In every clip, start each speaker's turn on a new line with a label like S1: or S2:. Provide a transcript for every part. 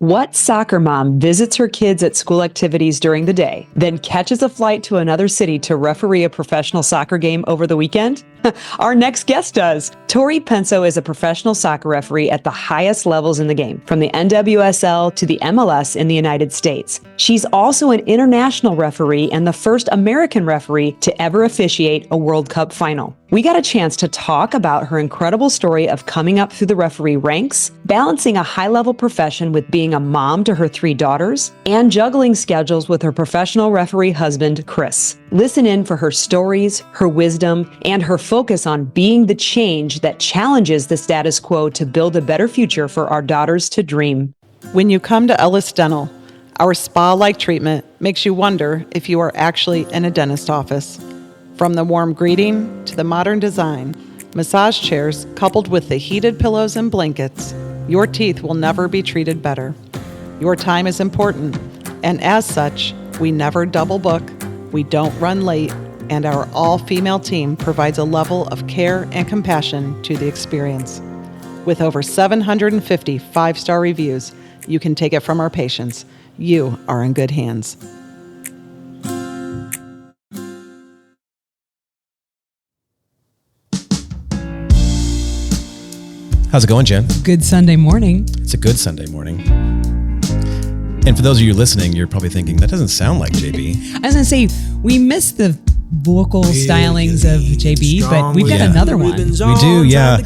S1: What soccer mom visits her kids at school activities during the day, then catches a flight to another city to referee a professional soccer game over the weekend? Our next guest does. Tori Penso is a professional soccer referee at the highest levels in the game, from the NWSL to the MLS in the United States. She's also an international referee and the first American referee to ever officiate a World Cup final. We got a chance to talk about her incredible story of coming up through the referee ranks, balancing a high-level profession with being a mom to her 3 daughters, and juggling schedules with her professional referee husband, Chris. Listen in for her stories, her wisdom, and her focus on being the change that challenges the status quo to build a better future for our daughters to dream.
S2: When you come to Ellis Dental, our spa-like treatment makes you wonder if you are actually in a dentist office. From the warm greeting to the modern design, massage chairs coupled with the heated pillows and blankets, your teeth will never be treated better. Your time is important, and as such, we never double book, we don't run late, and our all-female team provides a level of care and compassion to the experience. With over 750 5-star reviews, you can take it from our patients. You are in good hands.
S3: How's it going, Jen?
S4: Good Sunday morning.
S3: It's a good Sunday morning. And for those of you listening, you're probably thinking, that doesn't sound like JB.
S4: I was going to say, we missed the vocal stylings of JB, but we've got another one.
S3: We do, yeah.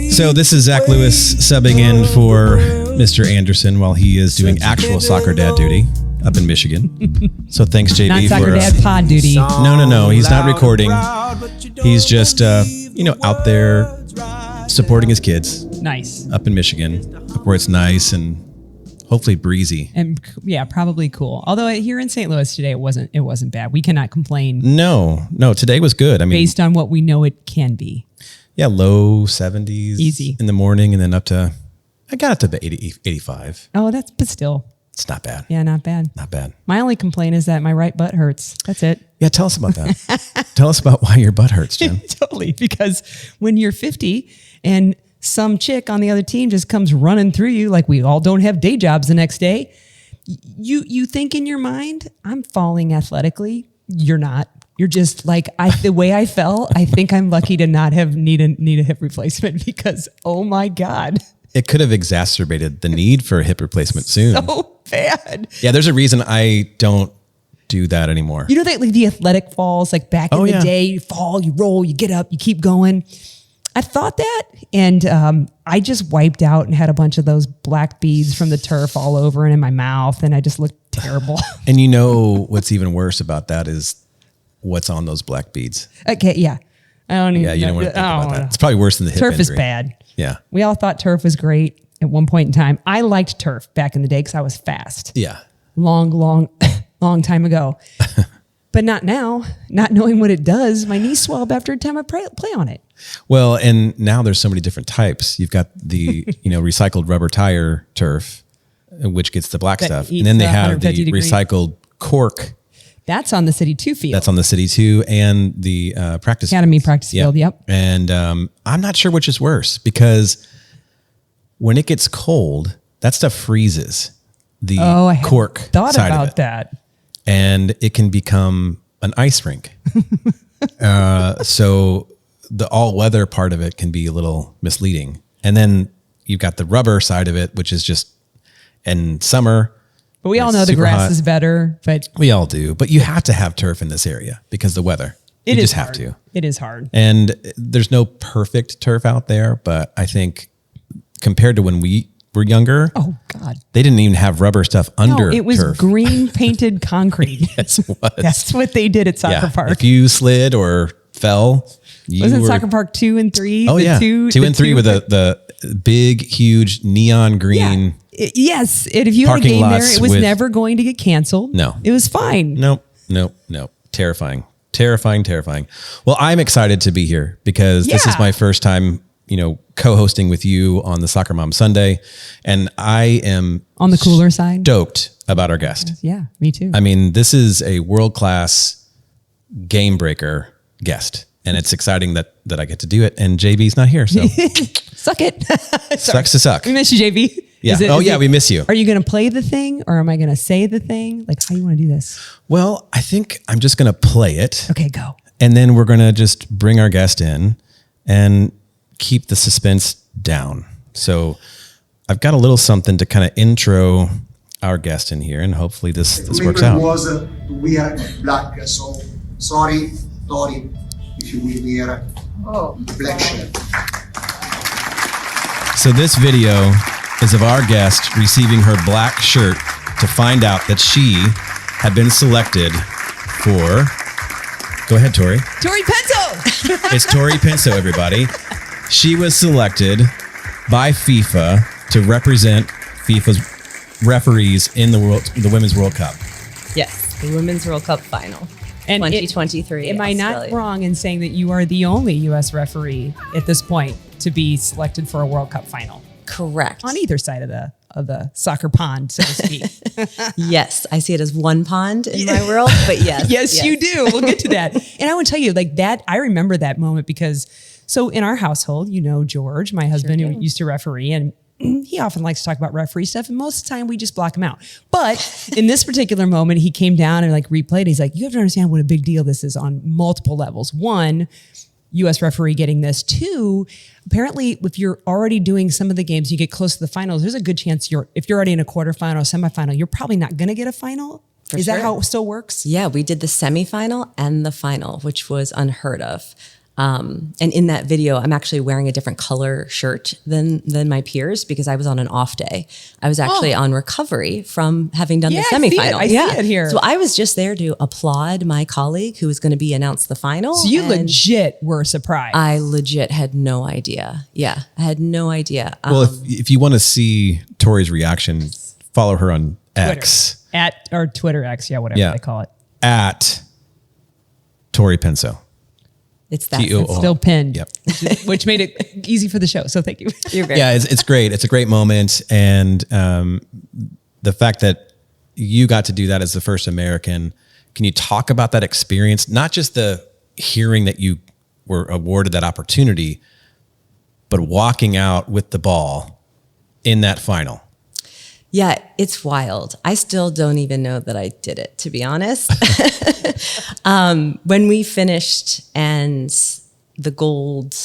S3: So this is Zach Lewis subbing in for Mr. Anderson while he is doing actual soccer dad duty up in Michigan. So thanks, JB.
S4: Not soccer dad pod duty.
S3: No. He's not recording. He's just, out there supporting his kids.
S4: Nice.
S3: Up in Michigan, up where it's nice and hopefully breezy.
S4: And yeah, probably cool. Although here in St. Louis today, it wasn't bad. We cannot complain.
S3: No, today was good. I mean,
S4: based on what we know it can be.
S3: Yeah, low 70s.
S4: Easy.
S3: In the morning and then I got up to 80, 85.
S4: Oh, but still.
S3: It's not bad.
S4: Yeah, not bad.
S3: Not bad.
S4: My only complaint is that my right butt hurts. That's it.
S3: Yeah, tell us about that. Tell us about why your butt hurts, Jen.
S4: Totally, because when you're 50 and some chick on the other team just comes running through you like we all don't have day jobs the next day, you think in your mind, I'm falling athletically. You're not. You're just like, the way I fell, I think I'm lucky to not need a hip replacement because, oh my God.
S3: It could have exacerbated the need for a hip replacement soon.
S4: So bad.
S3: Yeah, there's a reason I don't do that anymore.
S4: You know that like the athletic falls, like back in the day, you fall, you roll, you get up, you keep going. I thought that, and I just wiped out and had a bunch of those black beads from the turf all over and in my mouth, and I just looked terrible.
S3: And you know what's even worse about that is what's on those black beads.
S4: Okay, yeah. I don't even.
S3: Yeah, you don't want to think about that. It's probably worse than the hip
S4: turf
S3: injury.
S4: Is bad.
S3: Yeah.
S4: We all thought turf was great at one point in time. I liked turf back in the day because I was fast.
S3: Yeah.
S4: Long time ago. But not now. Not knowing what it does, my knees swell up after a time I play on it.
S3: Well, and now there's so many different types. You've got the recycled rubber tire turf, which gets the black stuff, and then they have the recycled cork.
S4: That's on the City 2 field.
S3: That's on the City 2 and the practice
S4: Academy practice field. Yep.
S3: And I'm not sure which is worse because when it gets cold, that stuff freezes the cork side of it.
S4: Thought about that.
S3: And it can become an ice rink. So the all-weather part of it can be a little misleading. And then you've got the rubber side of it, which is just in summer.
S4: But we all know the grass is better. But
S3: we all do. But you have to have turf in this area because the weather. You just have to.
S4: It is hard.
S3: And there's no perfect turf out there, but I think compared to when we were younger,
S4: oh God,
S3: they didn't even have rubber stuff under turf.
S4: It was green painted concrete.
S3: Yes, it was.
S4: That's what they did at soccer park.
S3: If you slid or fell,
S4: wasn't soccer park 2 and 3?
S3: Oh yeah, 2 and 3 with the big, huge neon green.
S4: Yeah. Yes, and if you had a game there, it was never going to get canceled.
S3: No,
S4: it was fine.
S3: Nope. Terrifying. Well, I'm excited to be here because this is my first time, co-hosting with you on the Soccer Mom Sunday, and I am
S4: on the cooler side
S3: stoked about our guest.
S4: Yeah, me too.
S3: I mean, this is a world-class game breaker guest, and it's exciting that I get to do it. And JB's not here, so
S4: suck it.
S3: Sucks to suck.
S4: We miss you, JB.
S3: Yeah. We miss you.
S4: Are you going to play the thing or am I going to say the thing? Like, how you want to do this?
S3: Well, I think I'm just going to play it.
S4: Okay, go.
S3: And then we're going to just bring our guest in and keep the suspense down. So I've got a little something to kind of intro our guest in here, and hopefully this works out.
S5: Was to wear black, so sorry, Tori, if you will wear the black shirt.
S3: So this video is of our guest receiving her black shirt to find out that she had been selected for. Go ahead, Tori.
S4: Tori Penso.
S3: It's Tori Penso, everybody. She was selected by FIFA to represent FIFA's referees in the Women's World Cup.
S6: Yes, the Women's World Cup final.
S4: And
S6: 2023.
S4: Am I not wrong in saying that you are the only U.S. referee at this point to be selected for a World Cup final?
S6: Correct.
S4: On either side of the soccer pond, so to speak.
S6: Yes, I see it as one pond in my world, but yes.
S4: yes, you do. We'll get to that. And I want to tell you, like that, I remember that moment because, so in our household, George, my husband, who used to referee, and he often likes to talk about referee stuff, and most of the time we just block him out. But in this particular moment, he came down and like replayed. He's like, you have to understand what a big deal this is on multiple levels. One, U.S. referee getting this. Two, apparently, if you're already doing some of the games, you get close to the finals, there's a good chance if you're already in a quarterfinal or semifinal, you're probably not going to get a final. Is that how it still works?
S6: Yeah, we did the semifinal and the final, which was unheard of. And in that video, I'm actually wearing a different color shirt than my peers because I was on an off day. I was actually on recovery from having done the semifinal.
S4: I see it here.
S6: So I was just there to applaud my colleague who was going to be announced the final.
S4: So you legit were surprised.
S6: I legit had no idea. Yeah, I had no idea.
S3: Well, if you want to see Tori's reaction, follow her on X.
S4: Or Twitter X, whatever they call it.
S3: At Tori Penso.
S6: It's that.
S3: It's
S4: still pinned.
S3: Yep.
S4: Which made it easy for the show. So thank you.
S6: You're great.
S3: Yeah, it's great. It's a great moment. And the fact that you got to do that as the first American, can you talk about that experience? Not just the hearing that you were awarded that opportunity, but walking out with the ball in that final.
S6: Yeah, it's wild. I still don't even know that I did it, to be honest. When we finished and the gold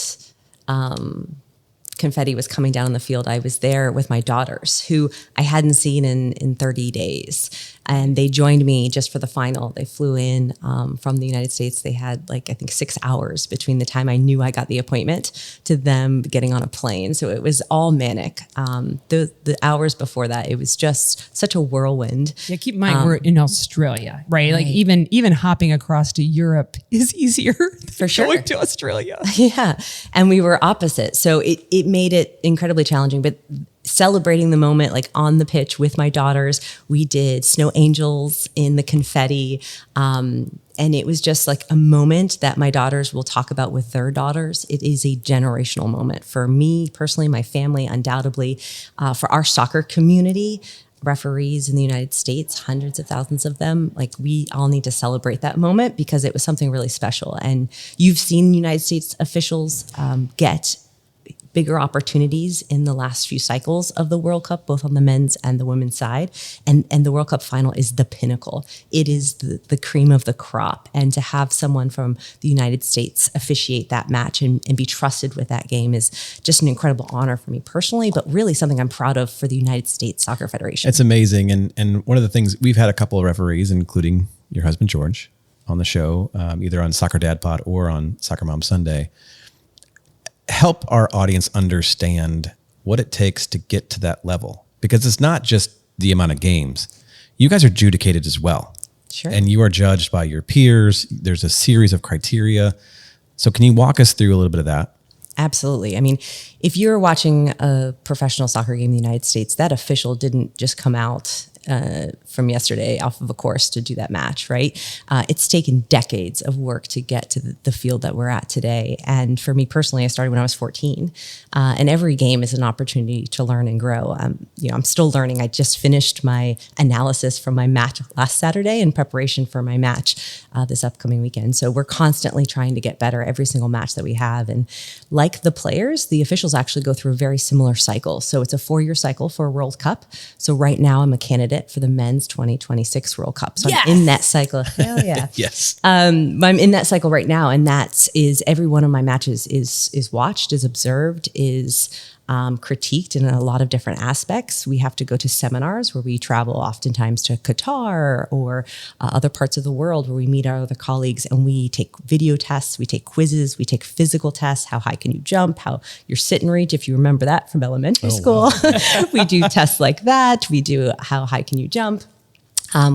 S6: confetti was coming down on the field, I was there with my daughters, who I hadn't seen in 30 days. And they joined me just for the final. They flew in from the United States. They had I think 6 hours between the time I knew I got the appointment to them getting on a plane. So it was all manic. The hours before that, it was just such a whirlwind.
S4: Yeah, keep in mind we're in Australia, right? Like even hopping across to Europe is easier than going to Australia.
S6: Yeah, and we were opposite. So it made it incredibly challenging, but celebrating the moment, like on the pitch with my daughters, we did snow angels in the confetti. And it was just like a moment that my daughters will talk about with their daughters. It is a generational moment for me personally, my family, undoubtedly, for our soccer community, referees in the United States, hundreds of thousands of them. Like we all need to celebrate that moment because it was something really special. And you've seen United States officials get bigger opportunities in the last few cycles of the World Cup, both on the men's and the women's side. And the World Cup final is the pinnacle. It is the cream of the crop. And to have someone from the United States officiate that match and be trusted with that game is just an incredible honor for me personally, but really something I'm proud of for the United States Soccer Federation.
S3: It's amazing. And one of the things, we've had a couple of referees, including your husband, George, on the show, either on Soccer Dad Pod or on Soccer Mom Sunday. Help our audience understand what it takes to get to that level, because it's not just the amount of games. You guys are adjudicated as well.
S6: Sure.
S3: And you are judged by your peers. There's a series of criteria. So can you walk us through a little bit of that?
S6: Absolutely. I mean, if you're watching a professional soccer game in the United States, that official didn't just come out from yesterday off of a course to do that match, right? It's taken decades of work to get to the field that we're at today. And for me personally, I started when I was 14. And every game is an opportunity to learn and grow. I'm still learning. I just finished my analysis from my match last Saturday in preparation for my match this upcoming weekend. So we're constantly trying to get better every single match that we have. And like the players, the officials actually go through a very similar cycle. So it's a 4-year cycle for a World Cup. So right now I'm a candidate for the men's 2026 World Cup. So I'm in that cycle. Hell yeah.
S3: Yes.
S6: I'm in that cycle right now. And every one of my matches is watched, is observed, is critiqued in a lot of different aspects. We have to go to seminars where we travel oftentimes to Qatar or other parts of the world where we meet our other colleagues, and we take video tests, we take quizzes, we take physical tests. How high can you jump? How your sit and reach, if you remember that from elementary school. Wow. We do tests like that. We do how high can you jump?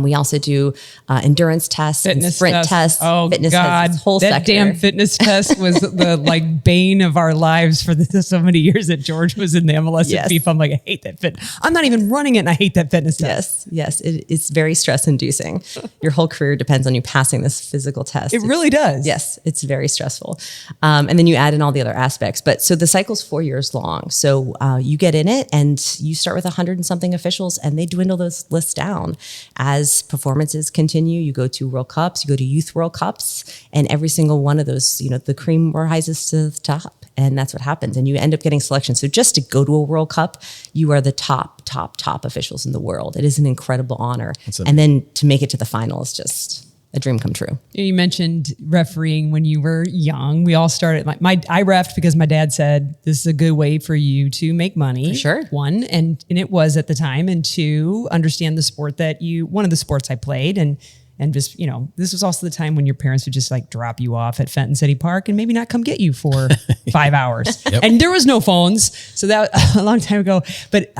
S6: We also do endurance tests,
S4: fitness
S6: sprint tests.
S4: Oh
S6: fitness
S4: God,
S6: tests, whole
S4: that
S6: sector.
S4: damn fitness test was the bane of our lives for so many years that George was in the MLS
S6: Yes.
S4: and FIFA. I'm like, I hate that fit. I'm not even running it, and I hate that fitness test.
S6: Yes, it's very stress inducing. Your whole career depends on you passing this physical test.
S4: It really does.
S6: Yes, it's very stressful. And then you add in all the other aspects. But so the cycle's 4 years long. So you get in it and you start with 100 and something officials, and they dwindle those lists down. As performances continue, you go to World Cups, you go to Youth World Cups, and every single one of those, the cream rises to the top. And that's what happens. And you end up getting selection. So just to go to a World Cup, you are the top officials in the world. It is an incredible honor. And then to make it to the final is just a dream come true.
S4: You mentioned refereeing when you were young. We all started, I reffed because my dad said, this is a good way for you to make money.
S6: For sure.
S4: One, and it was at the time. And two, understand the sport one of the sports I played. And just, this was also the time when your parents would just drop you off at Fenton City Park and maybe not come get you for 5 hours. Yep. And there was no phones. So that a long time ago. But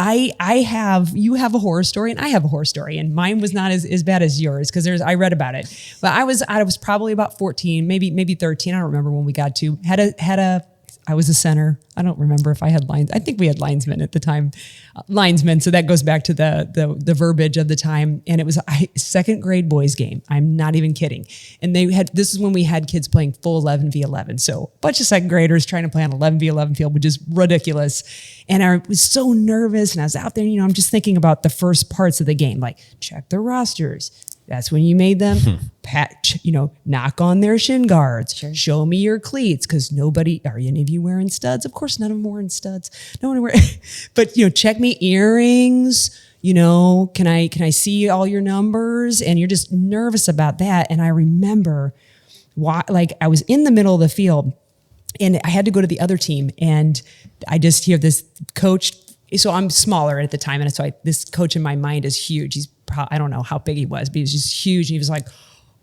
S4: you have a horror story and I have a horror story, and mine was not as bad as yours because I read about it. But I was probably about 14, maybe 13. I don't remember when we got to, I was a center. I don't remember if I had lines. I think we had linesmen at the time, linesmen. So that goes back to the verbiage of the time. And it was a second grade boys game. I'm not even kidding. And this is when we had kids playing full 11v11. So a bunch of second graders trying to play on 11v11 field, which is ridiculous. And I was so nervous, and I was out there, I'm just thinking about the first parts of the game, like check their rosters. That's when you made them knock on their shin guards, show me your cleats. Cause are any of you wearing studs? Of course, none of them wearing studs. No one wearing, but check me earrings, can I see all your numbers? And you're just nervous about that. And I remember I was in the middle of the field and I had to go to the other team, and I just hear this coach. So I'm smaller at the time. And so this coach in my mind is huge. I don't know how big he was, but he was just huge. And he was like,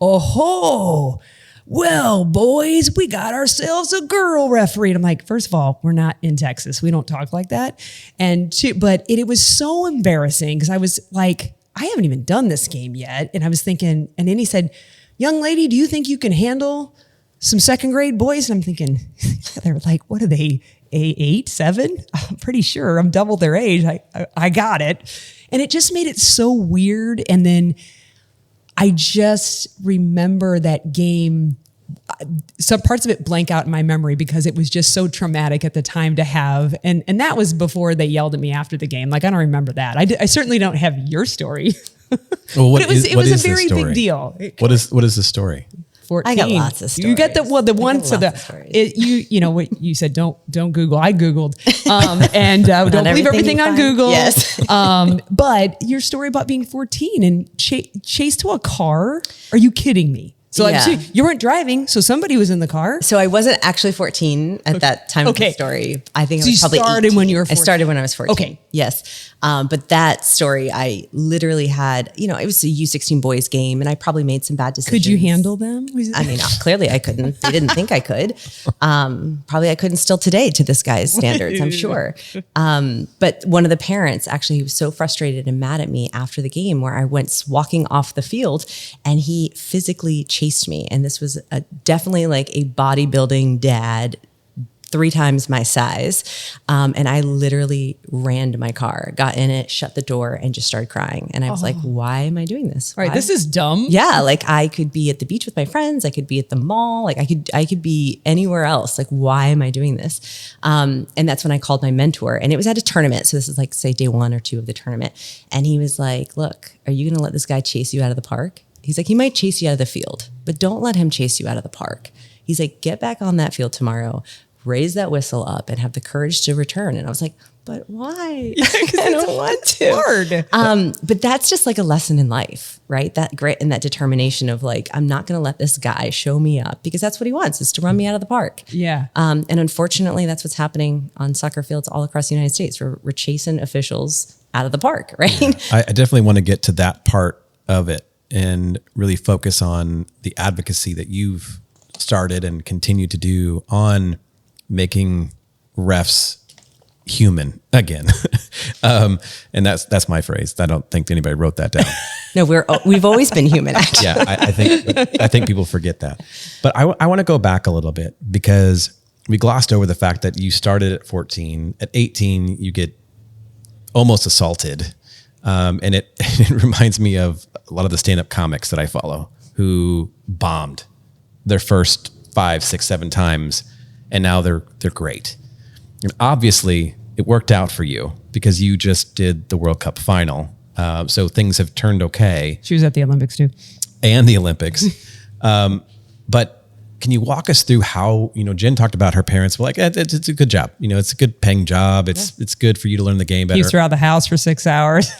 S4: oh, well, boys, we got ourselves a girl referee. And I'm like, first of all, we're not in Texas. We don't talk like that. And but it was so embarrassing because I was like, I haven't even done this game yet. And I was thinking, and then he said, young lady, do you think you can handle some second grade boys? And I'm thinking, they're like, what are they? 8, 7? I'm pretty sure I'm double their age. I got it. And it just made it so weird. And then I just remember that game. Some parts of it blank out in my memory because it was just so traumatic at the time to have. And that was before they yelled at me after the game. I don't remember that. I certainly don't have your story.
S3: Well,
S4: it was a very big deal.
S3: What is the story?
S6: 14. I got lots of stories.
S4: You got the one. So what you said. Don't Google. I Googled, and don't believe everything on Google.
S6: Yes.
S4: But your story about being 14 and chased to a car. Are you kidding me? So you weren't driving, so somebody was in the car.
S6: So I wasn't actually 14 at that time of the story. I think I was probably 18.
S4: When you were 14.
S6: I started when I was 14.
S4: Okay.
S6: Yes. But that story, I literally had, it was a U16 boys game, and I probably made some bad decisions.
S4: Could you handle them?
S6: I mean, clearly I couldn't. They didn't think I could. Probably I couldn't still today to this guy's standards, I'm sure. But one of the parents, actually, he was so frustrated and mad at me after the game where I went walking off the field, and he physically chased me. And this was definitely like a bodybuilding dad 3 times my size. And I literally ran to my car, got in it, shut the door, and just started crying. And I was like, why am I doing this?
S4: Right.
S6: Why?
S4: This is dumb.
S6: Yeah. Like I could be at the beach with my friends. I could be at the mall. Like I could be anywhere else. Like, why am I doing this? And that's when I called my mentor, and it was at a tournament. So this is like, say, day 1 or 2 of the tournament. And he was like, look, are you going to let this guy chase you out of the park? He's like, he might chase you out of the field, but don't let him chase you out of the park. He's like, get back on that field tomorrow, raise that whistle up, and have the courage to return. And I was like, but why? I don't want to.
S4: Hard.
S6: But that's just like a lesson in life, right? That grit and that determination of like, I'm not going to let this guy show me up, because that's what he wants, is to run me out of the park.
S4: Yeah.
S6: And unfortunately, that's what's happening on soccer fields all across the United States. We're chasing officials out of the park, right?
S3: Yeah. I definitely want to get to that part of it and really focus on the advocacy that you've started and continue to do on making refs human again. And that's my phrase. I don't think anybody wrote that down.
S6: No, we've always been human, actually.
S3: Yeah, I think people forget that. But I want to go back a little bit, because we glossed over the fact that you started at 14. At 18, you get almost assaulted. And it reminds me of a lot of the stand-up comics that I follow who bombed their first 5, 6, 7 times, and now they're great. And obviously, it worked out for you because you just did the World Cup final. So things have turned okay.
S4: She was at the Olympics too.
S3: And the Olympics. But can you walk us through how, Jen talked about her parents were like, it's a good job. It's a good paying job. It's good for you to learn the game better.
S4: He was throughout the house for 6 hours.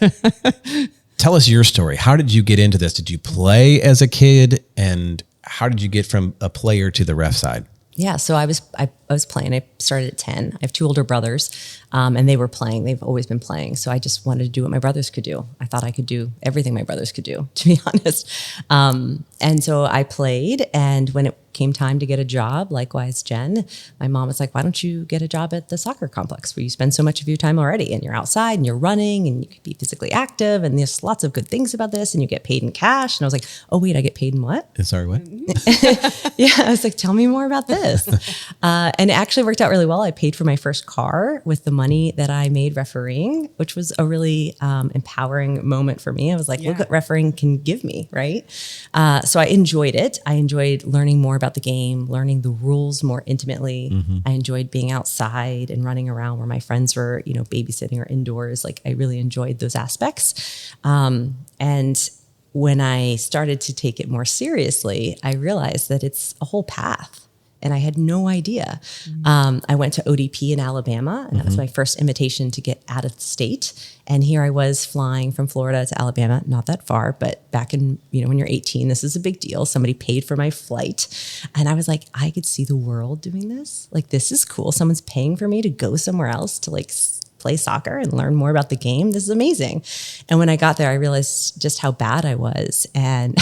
S3: Tell us your story. How did you get into this? Did you play as a kid? And how did you get from a player to the ref side?
S6: Yeah, so I was playing. I started at 10. I have 2 older brothers, and they were playing. They've always been playing. So I just wanted to do what my brothers could do. I thought I could do everything my brothers could do, to be honest. And so I played, and when it came time to get a job, likewise, Jen, my mom was like, why don't you get a job at the soccer complex where you spend so much of your time already, and you're outside and you're running and you can be physically active, and there's lots of good things about this, and you get paid in cash. And I was like, oh wait, I get paid in what?
S3: Sorry, what?
S6: Yeah, I was like, tell me more about this. And it actually worked out really well. I paid for my first car with the money that I made refereeing, which was a really empowering moment for me. I was like, look what refereeing can give me, right? So I enjoyed it. I enjoyed learning more about the game, learning the rules more intimately. Mm-hmm. I enjoyed being outside and running around where my friends were, babysitting or indoors. Like, I really enjoyed those aspects. And when I started to take it more seriously, I realized that it's a whole path. And I had no idea. Mm-hmm. I went to ODP in Alabama, and that was my first invitation to get out of the state. And here I was flying from Florida to Alabama, not that far, but back in, when you're 18, this is a big deal. Somebody paid for my flight. And I was like, I could see the world doing this. Like, this is cool. Someone's paying for me to go somewhere else to play soccer and learn more about the game. This is amazing. And when I got there, I realized just how bad I was, and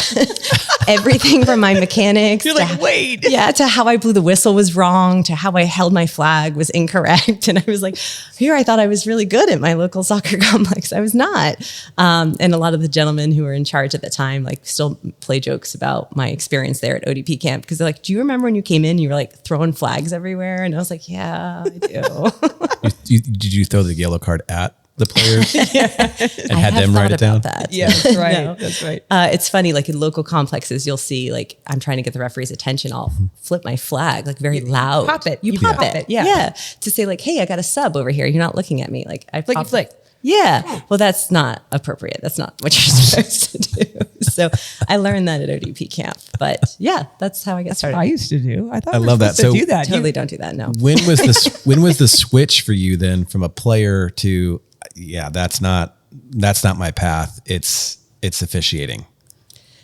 S6: everything from my mechanics.
S4: You're like, wait.
S6: Yeah, to how I blew the whistle was wrong, to how I held my flag was incorrect. And I was like, here I thought I was really good at my local soccer complex. I was not. And a lot of the gentlemen who were in charge at the time, still play jokes about my experience there at ODP camp, because they're like, do you remember when you came in, you were throwing flags everywhere? And I was like, yeah, I do.
S3: Did you throw the yellow card at the players and had them write it down?
S6: That.
S4: Yeah, that's right.
S6: No.
S4: That's right.
S6: It's funny, in local complexes, you'll see, I'm trying to get the referee's attention. I'll flip my flag, very loud.
S4: Pop it.
S6: You pop it. Yeah. To say, hey, I got a sub over here. You're not looking at me. I
S4: flick.
S6: Yeah. Well, that's not appropriate. That's not what you're supposed to do. So I learned that at ODP camp. But yeah, that's how I got started.
S4: I used to do. I thought
S3: I love that.
S4: So do that.
S6: Totally don't do that. No.
S3: When was the switch for you then from a player to, that's not my path. It's officiating.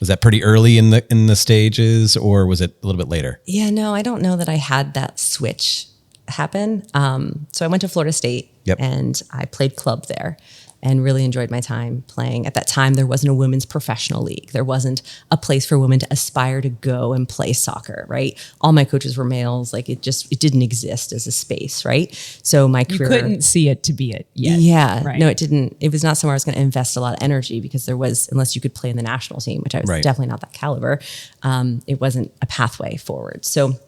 S3: Was that pretty early in the stages, or was it a little bit later?
S6: Yeah, no, I don't know that I had that switch happen. So I went to Florida State.
S3: Yep.
S6: And I played club there and really enjoyed my time playing. At that time, there wasn't a women's professional league. There wasn't a place for women to aspire to go and play soccer, right? All my coaches were males. It didn't exist as a space, right? So my career...
S4: You couldn't see it to be it yet.
S6: Yeah.
S4: Right.
S6: No, it didn't. It was not somewhere I was going to invest a lot of energy, because unless you could play in the national team, which I was definitely not that caliber, it wasn't a pathway forward. So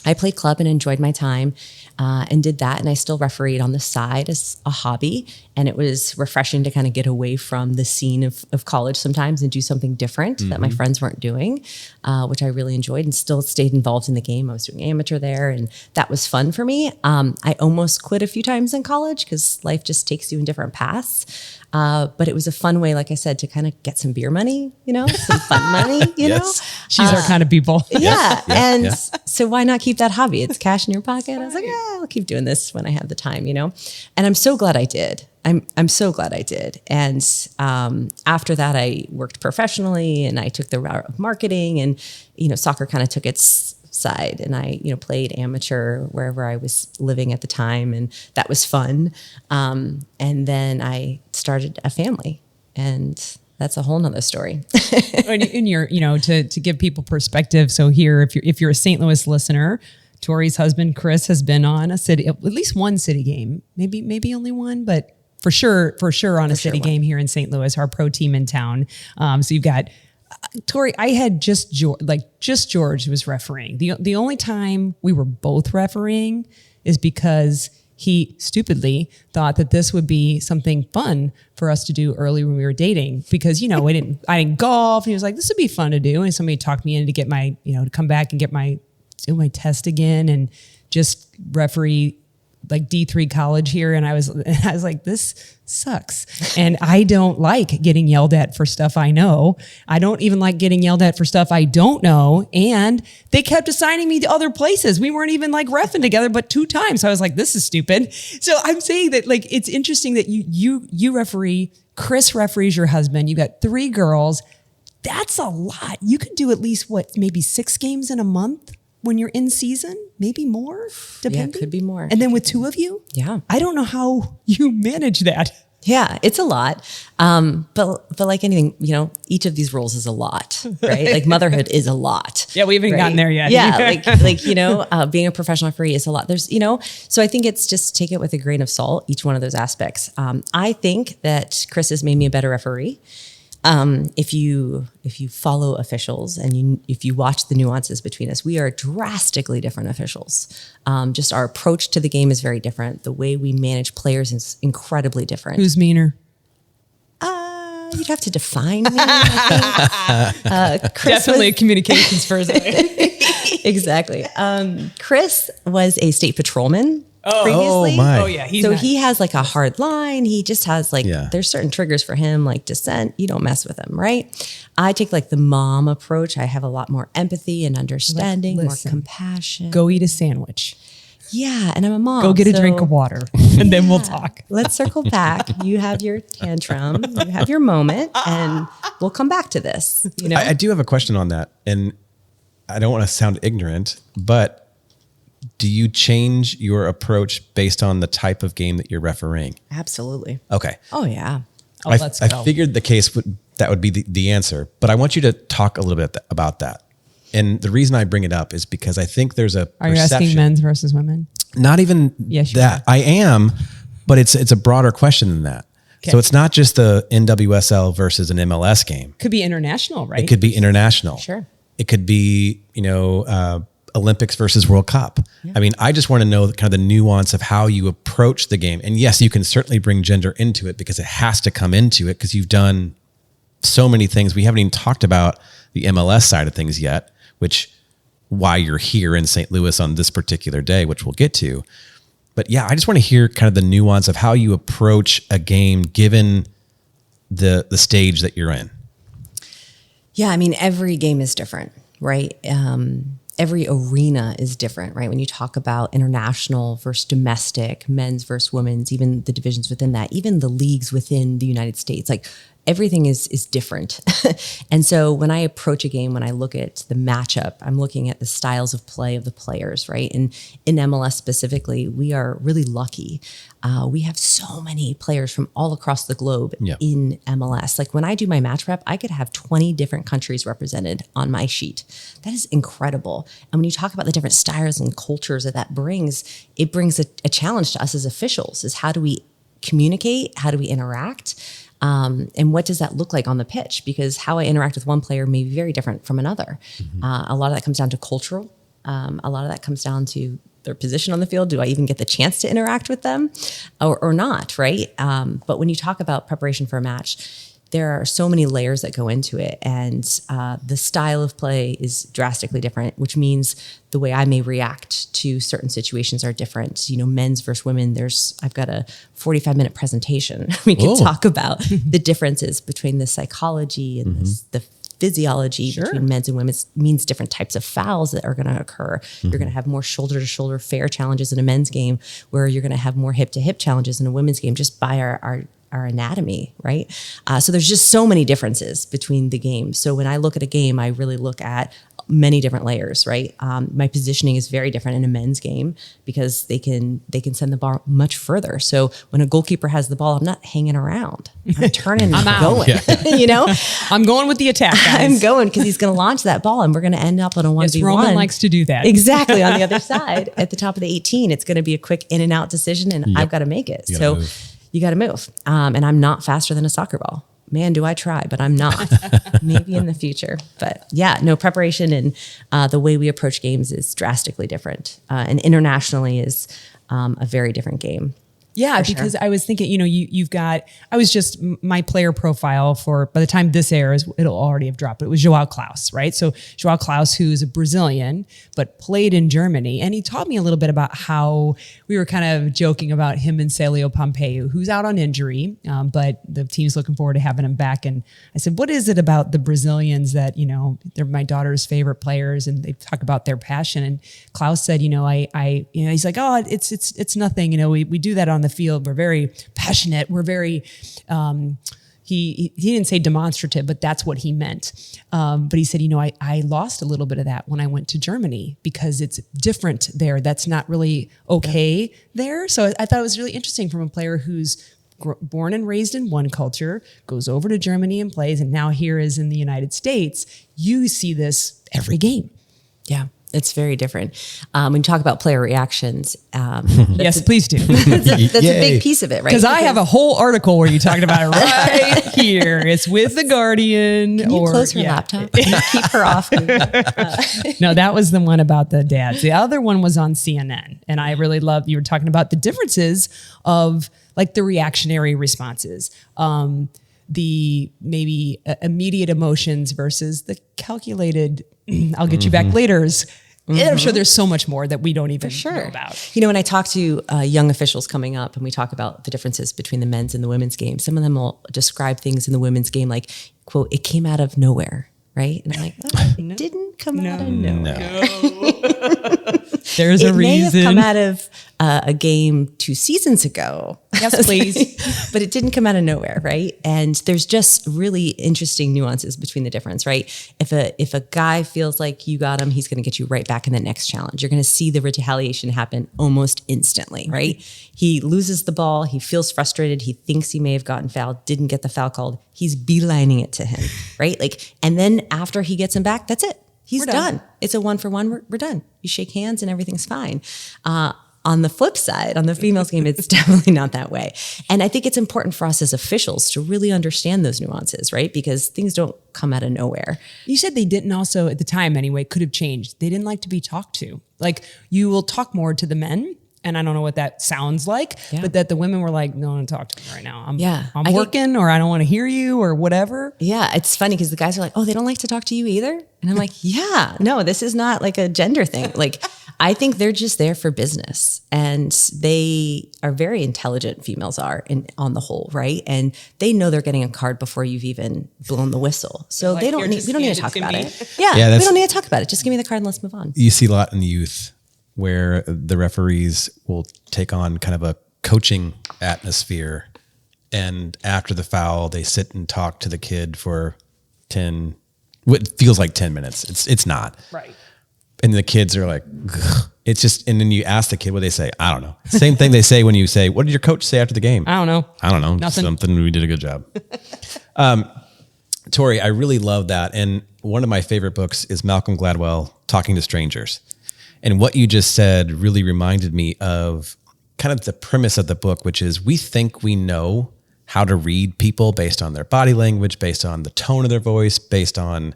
S6: I played club and enjoyed my time and did that. And I still refereed on the side as a hobby. And it was refreshing to kind of get away from the scene of college sometimes and do something different that my friends weren't doing, which I really enjoyed and still stayed involved in the game. I was doing amateur there and that was fun for me. I almost quit a few times in college because life just takes you in different paths. But it was a fun way, like I said, to kind of get some beer money, some fun money,
S3: Yes.
S4: She's our kind of people.
S6: Yeah.
S3: Yeah,
S6: And so why not keep that hobby? It's cash in your pocket. I was like, yeah, I'll keep doing this when I have the time, And I'm so glad I did. I'm so glad I did. And after that, I worked professionally and I took the route of marketing and, soccer kind of took its side and I, played amateur wherever I was living at the time. And that was fun. And then I started a family and that's a whole nother story.
S4: And you're, to give people perspective. So here, if you're a St. Louis listener, Tori's husband, Chris, has been on at least one city game, maybe only one, but for sure on a city game here in St. Louis, our pro team in town. So you've got Tori. I had just George was refereeing. The only time we were both refereeing is because he stupidly thought that this would be something fun for us to do early when we were dating because, I didn't golf. And he was like, this would be fun to do. And somebody talked me in to get my, to come back and do my test again and just referee like D3 college here. And I was like, this sucks. And I don't like getting yelled at for stuff I know. I don't even like getting yelled at for stuff I don't know. And they kept assigning me to other places. We weren't even like reffing together, but 2 times. So I was like, this is stupid. So I'm saying that like, it's interesting that you referee, Chris referees your husband. You got 3 girls. That's a lot. You could do at least maybe 6 games in a month when you're in season, maybe more, depending.
S6: Yeah, could be more.
S4: And then with 2 of you?
S6: Yeah.
S4: I don't know how you manage that.
S6: Yeah, it's a lot. But like anything, each of these roles is a lot, right? Like motherhood is a lot.
S4: Yeah, we haven't gotten there yet.
S6: Yeah, being a professional referee is a lot. There's, so I think it's just take it with a grain of salt, each one of those aspects. I think that Chris has made me a better referee. If you follow officials and if you watch the nuances between us, we are drastically different officials. Just our approach to the game is very different. The way we manage players is incredibly different.
S4: Who's meaner?
S6: You'd have to define me. I think. Chris
S4: Definitely a communications person.
S6: Exactly. Chris was a state patrolman. Previously.
S3: Oh my.
S4: Oh yeah.
S6: He has like a hard line. He just has there's certain triggers for him, like dissent. You don't mess with him, right? I take like the mom approach. I have a lot more empathy and understanding, more compassion.
S4: Go eat a sandwich.
S6: Yeah. And I'm a mom.
S4: Go get a drink of water and then we'll talk.
S6: Let's circle back. You have your tantrum, you have your moment, and we'll come back to this.
S3: I do have a question on that. And I don't want to sound ignorant, but do you change your approach based on the type of game that you're refereeing?
S6: Absolutely.
S3: Okay.
S6: Oh yeah.
S4: Let's go.
S3: I figured the case that would be the answer, but I want you to talk a little bit about that. And the reason I bring it up is because I think there's a
S4: Are you asking men's versus women?
S3: Not even
S4: Yes, you
S3: that.
S4: are.
S3: I am, but it's a broader question than that.
S4: Okay.
S3: So it's not just the NWSL versus an MLS game.
S4: Could be international, right?
S3: It could be international.
S6: Sure.
S3: It could be, Olympics versus World Cup. Yeah. I mean, I just want to know kind of the nuance of how you approach the game. And yes, you can certainly bring gender into it because it has to come into it because you've done so many things. We haven't even talked about the MLS side of things yet, which why you're here in St. Louis on this particular day, which we'll get to. But yeah, I just want to hear kind of the nuance of how you approach a game given the stage that you're in.
S6: Yeah, I mean, every game is different, right? Every arena is different, right? When you talk about international versus domestic, men's versus women's, even the divisions within that, even the leagues within the United States, like everything is different. And so when I approach a game, when I look at the matchup, I'm looking at the styles of play of the players, right? And in MLS specifically, we are really lucky. We have so many players from all across the globe in MLS. Like when I do my match prep, I could have 20 different countries represented on my sheet. That is incredible. And when you talk about the different styles and cultures that brings, it brings a challenge to us as officials is how do we communicate? How do we interact? And what does that look like on the pitch? Because how I interact with one player may be very different from another. A lot of that comes down to cultural A lot of that comes down to their position on the field. Do I even get the chance to interact with them or not, right? But when you talk about preparation for a match, there are so many layers that go into it. And the style of play is drastically different, which means the way I may react to certain situations are different. Men's versus women, I've got a 45-minute presentation. We can talk about the differences between the psychology and the physiology between men's and women's. Means different types of fouls that are going to occur. You're going to have more shoulder-to-shoulder fair challenges in a men's game, where you're going to have more hip-to-hip challenges in a women's game, just by our anatomy, right? So there's just so many differences between the games. So when I look at a game, I really look at many different layers, right? My positioning is very different in a men's game because they can send the ball much further. So when a goalkeeper has the ball, I'm not hanging around. I'm turning and going.
S4: I'm going with the attack, guys.
S6: I'm going because he's going to launch that ball, and we're going to end up on a 1v1.
S4: Yes, Roman likes to do that.
S6: Exactly. On the other side, at the top of the 18, it's going to be a quick in and out decision, and I've got to make it. So you got to move. And I'm not faster than a soccer ball. Man, do I try, but I'm not. Maybe in the future. But yeah, no, preparation and the way we approach games is drastically different. And internationally is a very different game.
S4: Yeah, because I was thinking, you've got, my player profile by the time this airs, it'll already have dropped. It was Joao Klaus, right? So Joao Klaus, who's a Brazilian, but played in Germany. And he taught me a little bit about how we were kind of joking about him and Celio Pompeu, who's out on injury, but the team's looking forward to having him back. And I said, what is it about the Brazilians that, they're my daughter's favorite players, and they talk about their passion. And Klaus said, he's like, oh, it's nothing. We do that on the field. We're very passionate. We're very, he didn't say demonstrative, but that's what he meant. But he said, I lost a little bit of that when I went to Germany because it's different there. That's not really okay there. So I thought it was really interesting from a player who's born and raised in one culture, goes over to Germany and plays, and now here is in the United States. You see this every game.
S6: Yeah. It's very different. When you talk about player reactions,
S4: yes, please do.
S6: That's a big piece of it, right?
S4: Because I have a whole article where you talked about it right here. It's with The Guardian.
S6: Can you close her laptop? Can you keep her off?
S4: No, that was the one about the dads. The other one was on CNN. And I really loved, you were talking about the differences of like the reactionary responses. The maybe immediate emotions versus the calculated, I'll get you back later's. And I'm sure there's so much more that we don't even know about.
S6: When I talk to young officials coming up and we talk about the differences between the men's and the women's game, some of them will describe things in the women's game like, quote, it came out of nowhere, right? And I'm like, it didn't come out of nowhere.
S4: There's a reason.
S6: It may have come out of a game 2 seasons ago.
S4: Yes, please.
S6: But it didn't come out of nowhere, right? And there's just really interesting nuances between the difference, right? If a guy feels like you got him, he's going to get you right back in the next challenge. You're going to see the retaliation happen almost instantly, right? He loses the ball. He feels frustrated. He thinks he may have gotten fouled, didn't get the foul called. He's beelining it to him, right? And then after he gets him back, that's it. He's done. It's a 1-for-1. We're done. You shake hands and everything's fine. On the flip side, on the females game, it's definitely not that way. And I think it's important for us as officials to really understand those nuances, right? Because things don't come out of nowhere.
S4: You said they didn't also, at the time anyway, could have changed. They didn't like to be talked to. Like, you will talk more to the men, and I don't know what that sounds like, but that the women were like, no, don't talk to me right now. I'm working, or I don't want to hear you, or whatever.
S6: Yeah, it's funny because the guys are like, oh, they don't like to talk to you either? And I'm like, yeah, no, this is not like a gender thing. Like, I think they're just there for business, and they are very intelligent. Females are on the whole, right? And they know they're getting a card before you've even blown the whistle. So we don't need to talk about it. Yeah, we don't need to talk about it. Just give me the card and let's move on.
S3: You see a lot in the youth where the referees will take on kind of a coaching atmosphere, and after the foul, they sit and talk to the kid for what feels like 10 minutes. It's not.
S4: Right.
S3: And the kids are like, ugh. It's just, and then you ask the kid what they say. I don't know. Same thing they say when you say, what did your coach say after the game?
S4: I don't know.
S3: Nothing. Something. We did a good job. Tori, I really love that. And one of my favorite books is Malcolm Gladwell, Talking to Strangers. And what you just said really reminded me of kind of the premise of the book, which is we think we know how to read people based on their body language, based on the tone of their voice, based on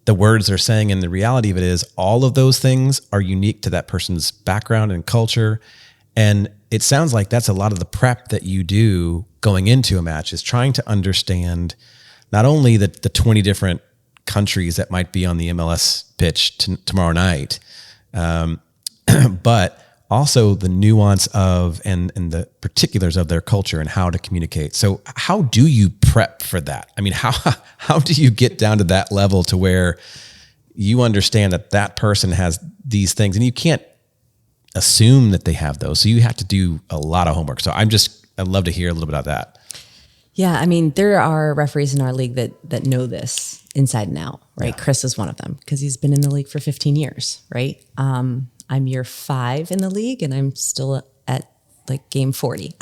S3: the words they're saying. And the reality of it is all of those things are unique to that person's background and culture. And it sounds like that's a lot of the prep that you do going into a match, is trying to understand not only the 20 different countries that might be on the MLS pitch tomorrow night, but also the nuance of and the particulars of their culture and how to communicate. So how do you prep for that? I mean, how do you get down to that level to where you understand that person has these things and you can't assume that they have those? So you have to do a lot of homework. So I'd love to hear a little bit about that.
S6: Yeah, I mean, there are referees in our league that know this inside and out, right? Yeah. Chris is one of them because he's been in the league for 15 years, right? I'm year 5 in the league and I'm still at like game 40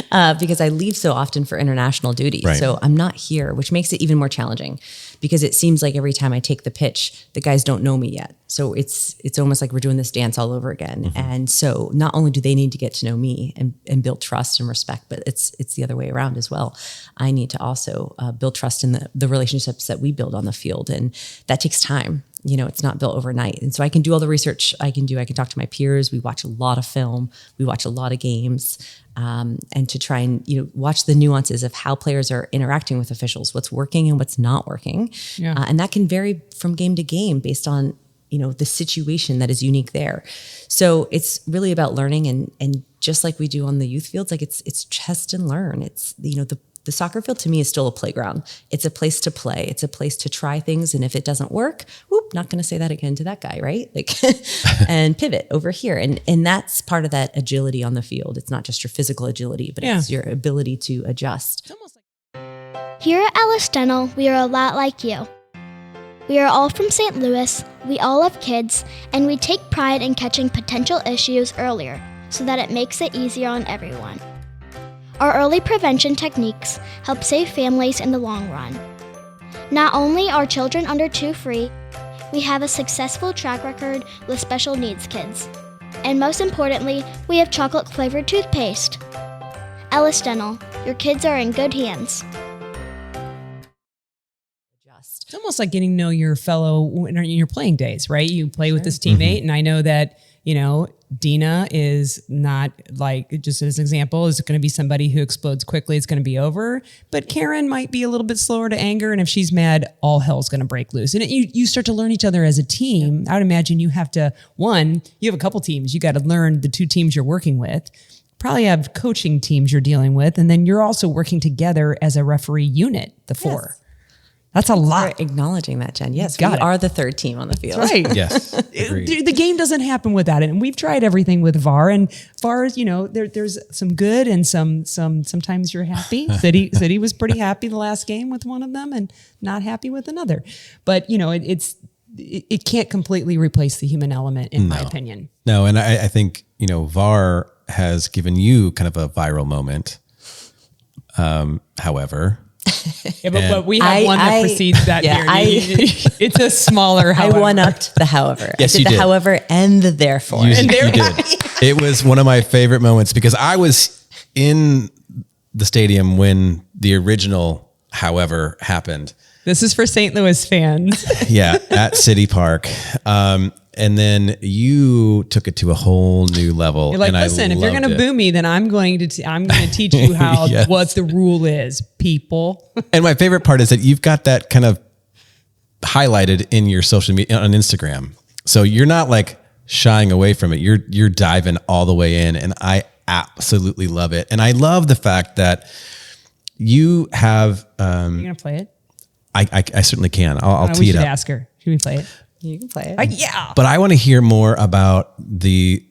S6: because I leave so often for international duty.
S3: Right.
S6: So I'm not here, which makes it even more challenging because it seems like every time I take the pitch, the guys don't know me yet. So it's almost like we're doing this dance all over again. Mm-hmm. And so not only do they need to get to know me and build trust and respect, but it's the other way around as well. I need to also build trust in the relationships that we build on the field. And that takes time. You know, it's not built overnight. And so I can do all the research I can do. I can talk to my peers. We watch a lot of film. We watch a lot of games. And to try and, watch the nuances of how players are interacting with officials, what's working and what's not working. Yeah. And that can vary from game to game based on, the situation that is unique there. So it's really about learning and just like we do on the youth fields, like it's test and learn. It's, the soccer field to me is still a playground. It's a place to play. It's a place to try things. And if it doesn't work, not going to say that again to that guy, right? Like, and pivot over here. And that's part of that agility on the field. It's not just your physical agility, but it's your ability to adjust.
S7: Here at Alice Dental, we are a lot like you. We are all from St. Louis, we all have kids, and we take pride in catching potential issues earlier so that it makes it easier on everyone. Our early prevention techniques help save families in the long run. Not only are children under 2 free, we have a successful track record with special needs kids. And most importantly, we have chocolate-flavored toothpaste. Ellis Dental, your kids are in good hands.
S4: It's almost like getting to know your fellow in your playing days, right? You play with this teammate, and I know that, Dina is not like, just as an example, is going to be somebody who explodes quickly. It's going to be over. But Karen might be a little bit slower to anger. And if she's mad, all hell's going to break loose. And you start to learn each other as a team. I would imagine you have to, you have a couple teams. You got to learn the 2 teams you're working with. Probably have coaching teams you're dealing with. And then you're also working together as a referee unit, the 4. Yes. That's a lot.
S6: We're acknowing that, Jen. Yes, we are the 3rd team on the field.
S4: That's right.
S3: Yes.
S4: The game doesn't happen without it. And we've tried everything with VAR. And VAR is, there's some good and sometimes you're happy. City was pretty happy the last game with one of them and not happy with another. But, it can't completely replace the human element, in my opinion.
S3: No, and I think, VAR has given you kind of a viral moment. However...
S4: but we have one that precedes that. Yeah, it's a smaller however.
S6: I one-upped the however.
S3: Yes,
S6: I did the however and the therefore.
S3: You did. It was one of my favorite moments because I was in the stadium when the original however happened.
S4: This is for St. Louis fans.
S3: Yeah, at City Park. And then you took it to a whole new level.
S4: You're like, listen, if you're going to boo me, then I'm going to teach you how what the rule is, people.
S3: And my favorite part is that you've got that kind of highlighted in your social media on Instagram. So you're not like shying away from it. You're diving all the way in, and I absolutely love it. And I love the fact that you have.
S4: You're going to play it?
S3: I certainly can. I'll tee it up.
S4: Ask her. Should we play it?
S6: You can play it.
S4: Yeah.
S3: But I want to hear more about the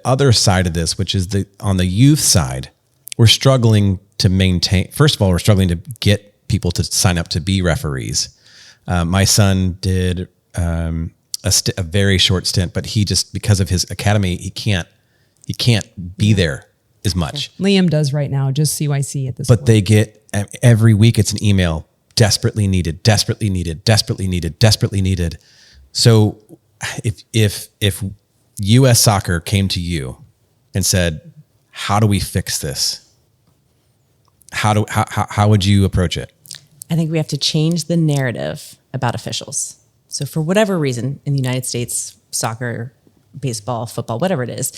S3: other side of this, which is on the youth side, we're struggling to maintain. First of all, we're struggling to get people to sign up to be referees. My son did a very short stint, but he just, because of his academy, he can't be there as much.
S4: Liam does right now, just CYC at this
S3: point.
S4: But
S3: they get every week, it's an email, desperately needed, desperately needed, desperately needed, desperately needed. So if U.S. Soccer came to you and said, how do we fix this? How would you approach it?
S6: I think we have to change the narrative about officials. So for whatever reason in the United States, soccer, baseball, football, whatever it is,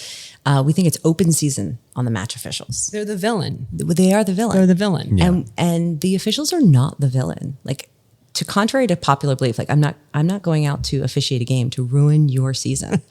S6: we think it's open season on the match officials.
S4: They're the villain.
S6: They are the villain.
S4: They're the villain.
S3: Yeah.
S6: And the officials are not the villain. Like, to contrary to popular belief, like I'm not going out to officiate a game to ruin your season.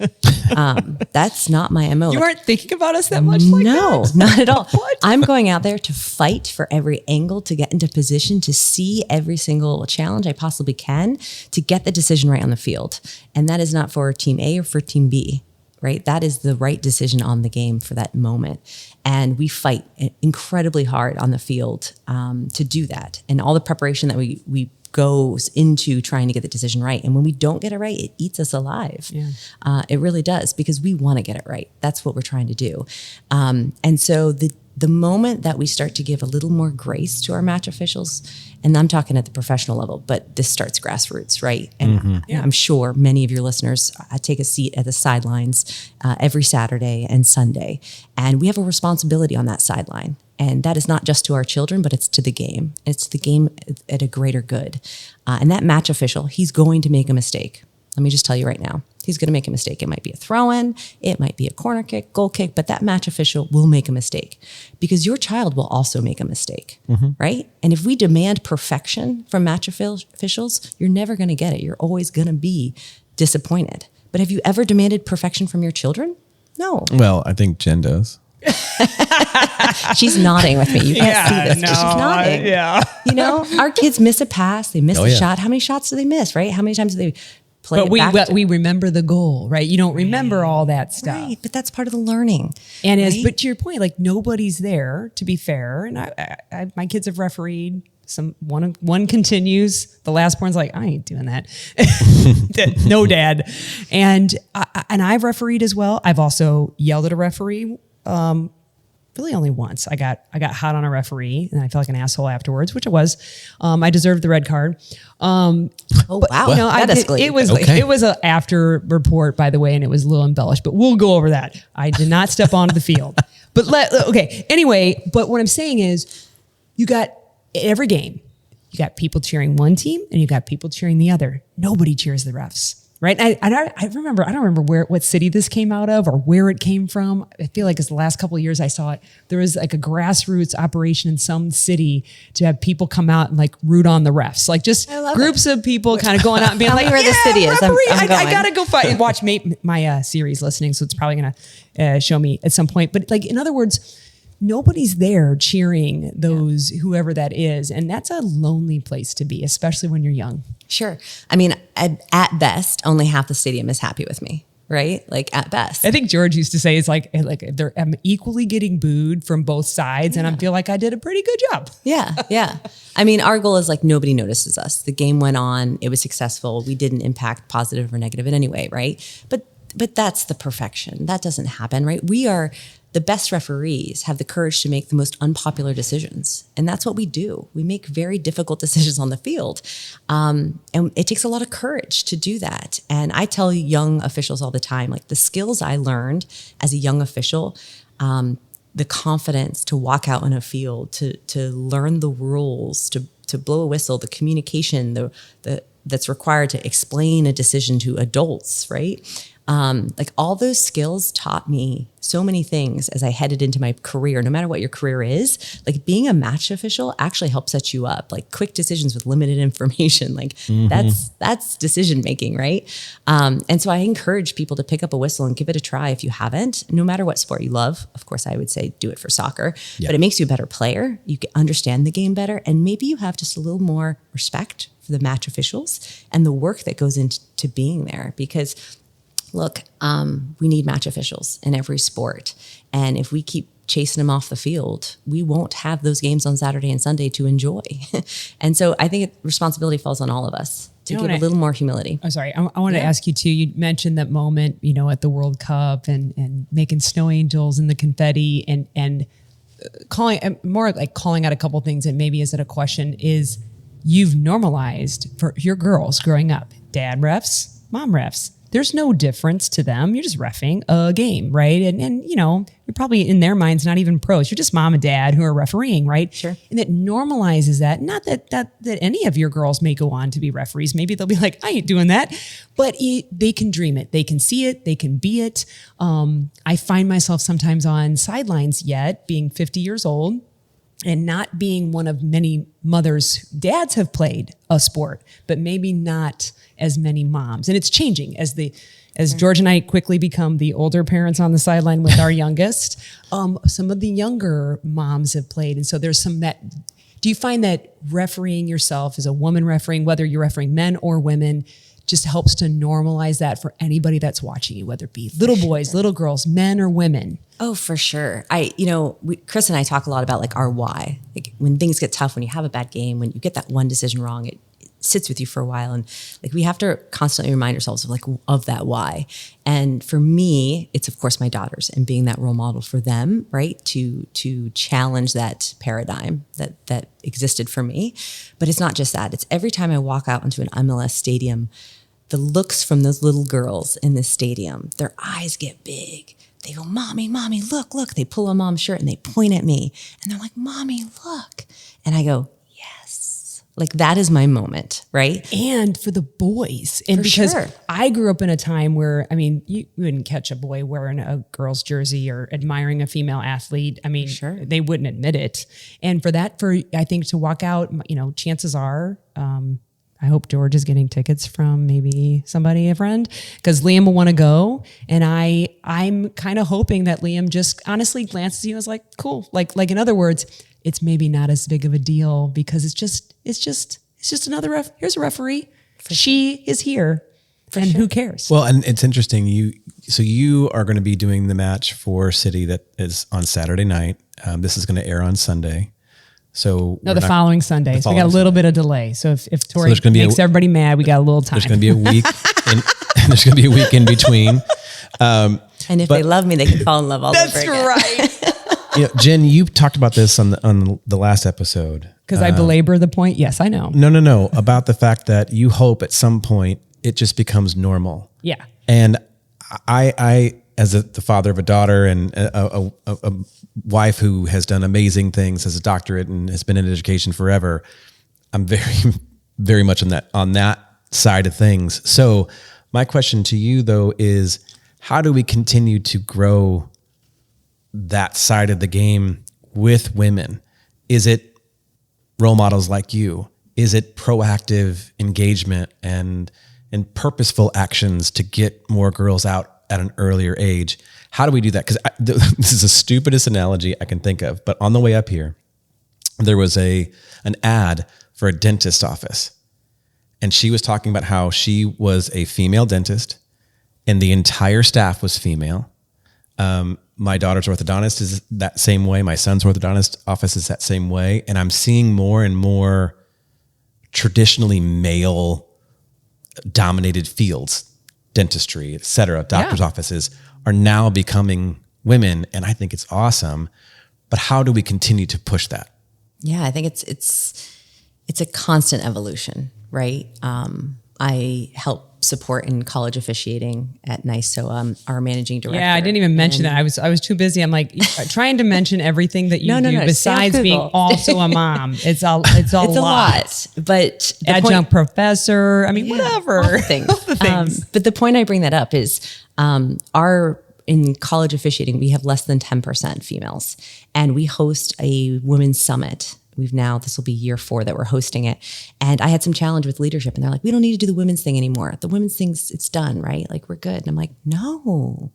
S6: That's not my MO.
S4: You aren't thinking about us that much like
S6: No,
S4: that?
S6: not at all. I'm going out there to fight for every angle, to get into position, to see every single challenge I possibly can, to get the decision right on the field. And that is not for team A or for team B, right? That is the right decision on the game for that moment. And we fight incredibly hard on the field to do that. And all the preparation that we goes into trying to get the decision right. And when we don't get it right, it eats us alive. Yeah. It really does, because we want to get it right. That's what we're trying to do. And so the moment that we start to give a little more grace to our match officials, and I'm talking at the professional level, but this starts grassroots, right? And I'm sure many of your listeners take a seat at the sidelines every Saturday and Sunday. And we have a responsibility on that sideline. And that is not just to our children, but it's to the game. It's to the game at a greater good. And that match official, he's going to make a mistake. Let me just tell you right now, he's going to make a mistake. It might be a throw-in, it might be a corner kick, goal kick, but that match official will make a mistake, because your child will also make a mistake, right? And if we demand perfection from match officials, you're never going to get it. You're always going to be disappointed. But have you ever demanded perfection from your children? No.
S3: Well, I think Jen does.
S6: She's nodding with me. You can't see this, but she's nodding. You know, our kids miss a pass, they miss a shot. How many shots do they miss, right? How many times do they play it back?
S4: But we remember the goal, right? You don't remember all that stuff.
S6: Right, but that's part of the learning.
S4: And
S6: right?
S4: but to your point, like, nobody's there, to be fair. And I my kids have refereed. One continues. The last one's like, I ain't doing that. No, Dad. And I've refereed as well. I've also yelled at a referee. Really only once. I got hot on a referee and I felt like an asshole afterwards, which it was. I deserved the red card.
S6: Oh, wow.
S4: No,
S6: that escalated.
S4: It was an after report, by the way, and it was a little embellished, but we'll go over that. I did not step onto the field. But anyway, but what I'm saying is, you got every game, you got people cheering one team and you got people cheering the other. Nobody cheers the refs. Right. I don't remember what city this came out of or where it came from. I feel like it's the last couple of years I saw it. There was like a grassroots operation in some city to have people come out and like root on the refs. Like just groups of people kind of going out and being like,
S6: where the city is.
S4: I gotta go watch my series listening. So it's probably going to show me at some point. But like, in other words, nobody's there cheering those, whoever that is. And that's a lonely place to be, especially when you're young.
S6: Sure. I mean, at best, only half the stadium is happy with me, right? Like, at best.
S4: I think George used to say, it's like I'm equally getting booed from both sides, and I feel like I did a pretty good job.
S6: Yeah. I mean, our goal is like, nobody notices us. The game went on. It was successful. We didn't impact positive or negative in any way, right? But that's the perfection. That doesn't happen, right? The best referees have the courage to make the most unpopular decisions. And that's what we do. We make very difficult decisions on the field. And it takes a lot of courage to do that. And I tell young officials all the time, like, the skills I learned as a young official, the confidence to walk out in a field, to learn the rules, to blow a whistle, the communication, that's required to explain a decision to adults, right? Like, all those skills taught me so many things as I headed into my career. No matter what your career is, like, being a match official actually helps set you up. Like, quick decisions with limited information, like that's decision making, right? And so I encourage people to pick up a whistle and give it a try if you haven't. No matter what sport you love, of course, I would say do it for soccer. But it makes you a better player. You can understand the game better, and maybe you have just a little more respect for the match officials and the work that goes into being there. Because look, we need match officials in every sport. And if we keep chasing them off the field, we won't have those games on Saturday and Sunday to enjoy. And so I think responsibility falls on all of us to give a little more humility.
S4: I'm sorry. I want to ask you too. You mentioned that moment, at the World Cup and making snow angels and the confetti and calling out a couple things. And maybe is it a question is, you've normalized for your girls growing up, dad refs, mom refs. there's no difference to them. You're just reffing a game, right? And you're probably in their minds not even pros. You're just mom and dad who are refereeing, right?
S6: Sure.
S4: And it normalizes that. Not that any of your girls may go on to be referees. Maybe they'll be like, I ain't doing that. But they can dream it. They can see it. They can be it. I find myself sometimes on sidelines yet, being 50 years old, and not being one of many mothers. Dads have played a sport, but maybe not as many moms. And it's changing as George and I quickly become the older parents on the sideline with our youngest. Some of the younger moms have played. And so there's some that, do you find that refereeing yourself as a woman refereeing, whether you're refereeing men or women, just helps to normalize that for anybody that's watching you, whether it be little boys, little girls, men or women?
S6: Oh, for sure. Chris and I talk a lot about like our why. Like when things get tough, when you have a bad game, when you get that one decision wrong, it sits with you for a while. And like, we have to constantly remind ourselves of that why. And for me, it's of course my daughters and being that role model for them, right? To challenge that paradigm that existed for me. But it's not just that. It's every time I walk out into an MLS stadium, the looks from those little girls in this stadium, their eyes get big. They go, mommy, look. They pull on mom's shirt and they point at me. And they're like, mommy, look. And I go, yes. Like that is my moment, right?
S4: And for the boys. And
S6: for
S4: because
S6: sure.
S4: I grew up in a time where, you wouldn't catch a boy wearing a girl's jersey or admiring a female athlete.
S6: Sure.
S4: They wouldn't admit it. And I think to walk out, chances are, I hope George is getting tickets from maybe somebody, a friend, because Liam will want to go. And I'm kind of hoping that Liam just honestly glances at you and is like, cool. Like in other words, it's maybe not as big of a deal because it's just another ref. Here's a referee. She is here. And who cares?
S3: Well, and it's interesting. You are going to be doing the match for City that is on Saturday night. This is going to air on Sunday. So
S4: the following Sunday. So we got a little bit of delay. So if Tori makes everybody mad, we got a little time.
S3: There's going to be a week. There's going to be a week in between.
S6: And if they love me, they can fall in love all over again.
S4: That's right.
S3: Jen, you talked about this on the last episode.
S4: Because I belabor the point. Yes, I know.
S3: No. About the fact that you hope at some point it just becomes normal.
S4: Yeah.
S3: And I as the father of a daughter and a wife who has done amazing things as a doctorate and has been in education forever, I'm very, very much on that side of things. So my question to you though is, how do we continue to grow that side of the game with women? Is it role models like you? Is it proactive engagement and purposeful actions to get more girls out at an earlier age? How do we do that? Because this is the stupidest analogy I can think of, but on the way up here, there was an ad for a dentist office. And she was talking about how she was a female dentist and the entire staff was female. My daughter's orthodontist is that same way. My son's orthodontist office is that same way. And I'm seeing more and more traditionally male dominated fields, dentistry, et cetera, doctor's offices are now becoming women. And I think it's awesome. But how do we continue to push that?
S6: Yeah, I think it's a constant evolution, right? I help support in college officiating at NICE, so our managing director.
S4: Yeah, I didn't even mention that. I was too busy. I'm like trying to mention everything that you do besides being also a mom. It's a lot.
S6: But
S4: adjunct professor. Whatever.
S6: All the things. But the point I bring that up is in college officiating, we have less than 10% females, and we host a women's summit. This will be year 4 that we're hosting it. And I had some challenge with leadership and they're like, we don't need to do the women's thing anymore. The women's thing's, it's done, right? Like we're good. And I'm like, no,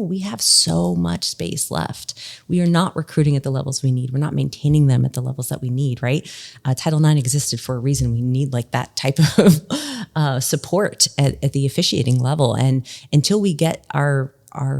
S6: we have so much space left. We are not recruiting at the levels we need. We're not maintaining them at the levels that we need, right? Title IX existed for a reason. We need like that type of support at the officiating level. And until we get our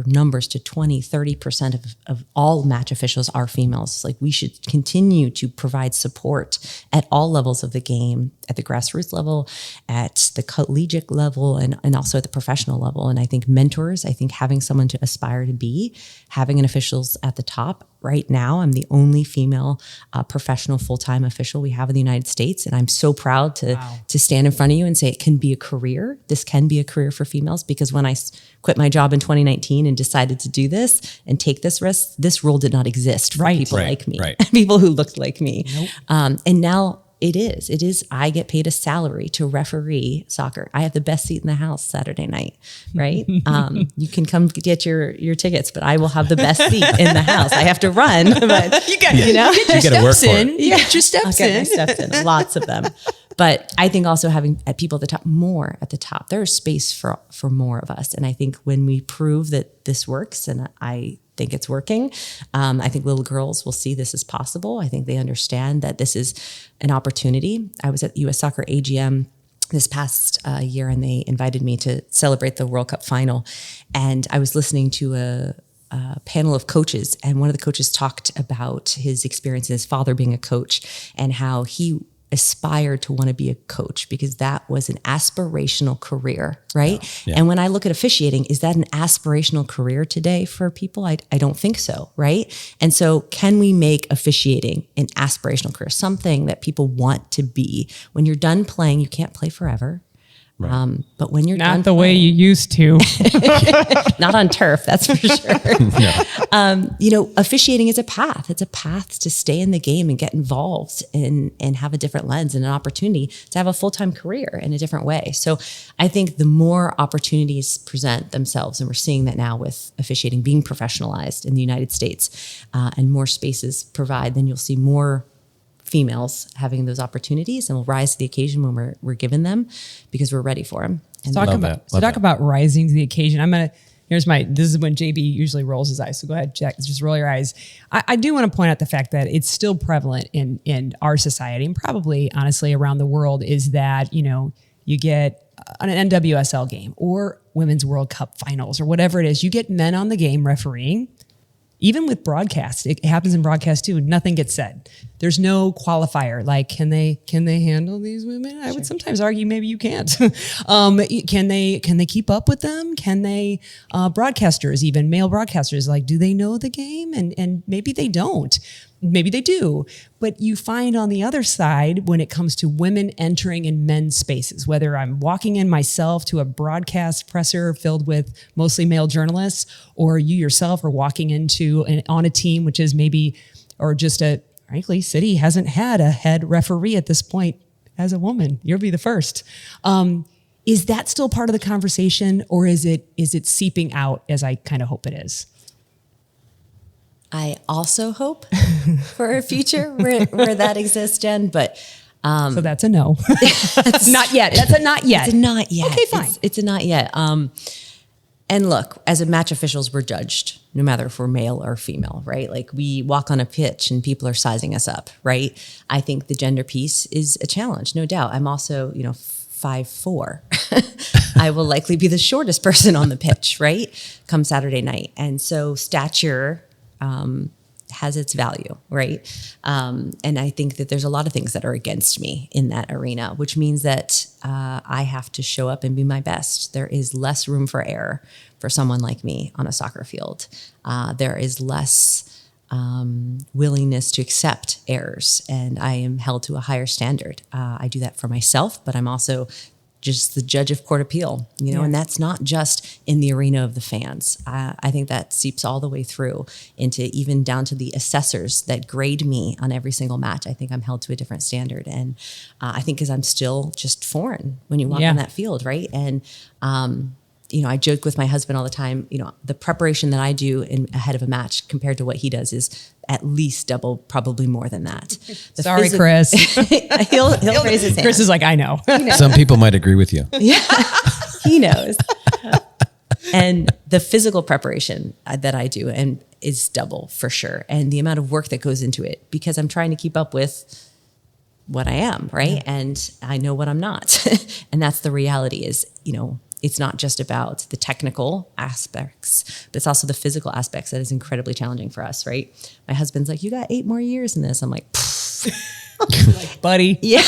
S6: numbers to 20, 30% of all match officials are females. Like we should continue to provide support at all levels of the game at the grassroots level, at the collegiate level, and also at the professional level. And I think mentors, I think having someone to aspire to be, having an officials at the top. Right now, I'm the only female professional full-time official we have in the United States. And I'm so proud to stand in front of you and say it can be a career. This can be a career for females, because when I quit my job in 2019 and decided to do this and take this risk, this role did not exist for people like me, people who looked like me. And now it is. I get paid a salary to referee soccer. I have the best seat in the house Saturday night, right? You can come get your tickets, but I will have the best seat in the house. I have to run, but you got to
S3: work for it.
S4: You get your steps in.
S6: My steps in, lots of them. But I think also having people at the top, more at the top, there's space for more of us. And I think when we prove that this works, and I think it's working, I think little girls will see this as possible. I think they understand that this is an opportunity. I was at US Soccer AGM this past year, and they invited me to celebrate the World Cup final. And I was listening to a panel of coaches, and one of the coaches talked about his experience, his father being a coach, and how he aspired to want to be a coach because that was an aspirational career, right? Yeah. And when I look at officiating, is that an aspirational career today for people? I don't think so, right? And so can we make officiating an aspirational career, something that people want to be? When you're done playing, you can't play forever. Right. But when you're
S4: not the way you used to,
S6: not on turf, that's for sure. Officiating is a path. It's a path to stay in the game and get involved and have a different lens and an opportunity to have a full-time career in a different way. So I think the more opportunities present themselves, and we're seeing that now with officiating being professionalized in the United States, and more spaces provide, then you'll see more females having those opportunities, and we'll rise to the occasion when we're given them because we're ready for them. And
S4: talk about rising to the occasion. This is when JB usually rolls his eyes. So go ahead, Jack, just roll your eyes. I do want to point out the fact that it's still prevalent in our society, and probably honestly around the world, is that, you get on an NWSL game or Women's World Cup finals or whatever it is, you get men on the game refereeing. Even with broadcast, it happens in broadcast too. Nothing gets said. There's no qualifier. Like, can they handle these women? I would sometimes argue maybe you can't. Can they keep up with them? Can they, broadcasters, even male broadcasters, like, do they know the game? And maybe they don't. Maybe they do. But you find on the other side, when it comes to women entering in men's spaces, whether I'm walking in myself to a broadcast presser filled with mostly male journalists, or you yourself are walking into on a team, which is maybe, or just frankly, City hasn't had a head referee at this point as a woman. You'll be the first. Is that still part of the conversation, or is it seeping out, as I kind of hope it is?
S6: I also hope for a future where that exists, Jen, but
S4: so that's a no. Not yet. That's a not yet.
S6: It's a not yet.
S4: Okay, fine.
S6: It's a not yet. And look, as a match officials, we're judged no matter if we're male or female, right? Like, we walk on a pitch and people are sizing us up, right? I think the gender piece is a challenge, no doubt. I'm also, 5'4". I will likely be the shortest person on the pitch, right? Come Saturday night. And so stature has its value, right? And I think that there's a lot of things that are against me in that arena, which means that I have to show up and be my best. There is less room for error for someone like me on a soccer field. There is less willingness to accept errors, and I am held to a higher standard. I do that for myself, but I'm also just the judge of court appeal, and that's not just in the arena of the fans. I think that seeps all the way through into even down to the assessors that grade me on every single match. I think I'm held to a different standard. And I think because I'm still just foreign when you walk on that field, right? And, I joke with my husband all the time, the preparation that I do ahead of a match compared to what he does is at least double, probably more than that.
S4: Sorry, Chris.
S6: he'll raise his hand.
S4: Chris is like, I know.
S3: Some people might agree with you.
S6: Yeah, he knows. And the physical preparation that I do is double for sure. And the amount of work that goes into it, because I'm trying to keep up with what I am, right? Yeah. And I know what I'm not. And that's the reality is, it's not just about the technical aspects, but it's also the physical aspects that is incredibly challenging for us, right? My husband's like, you got 8 more years in this. I'm like,
S4: like, buddy.
S6: Yeah.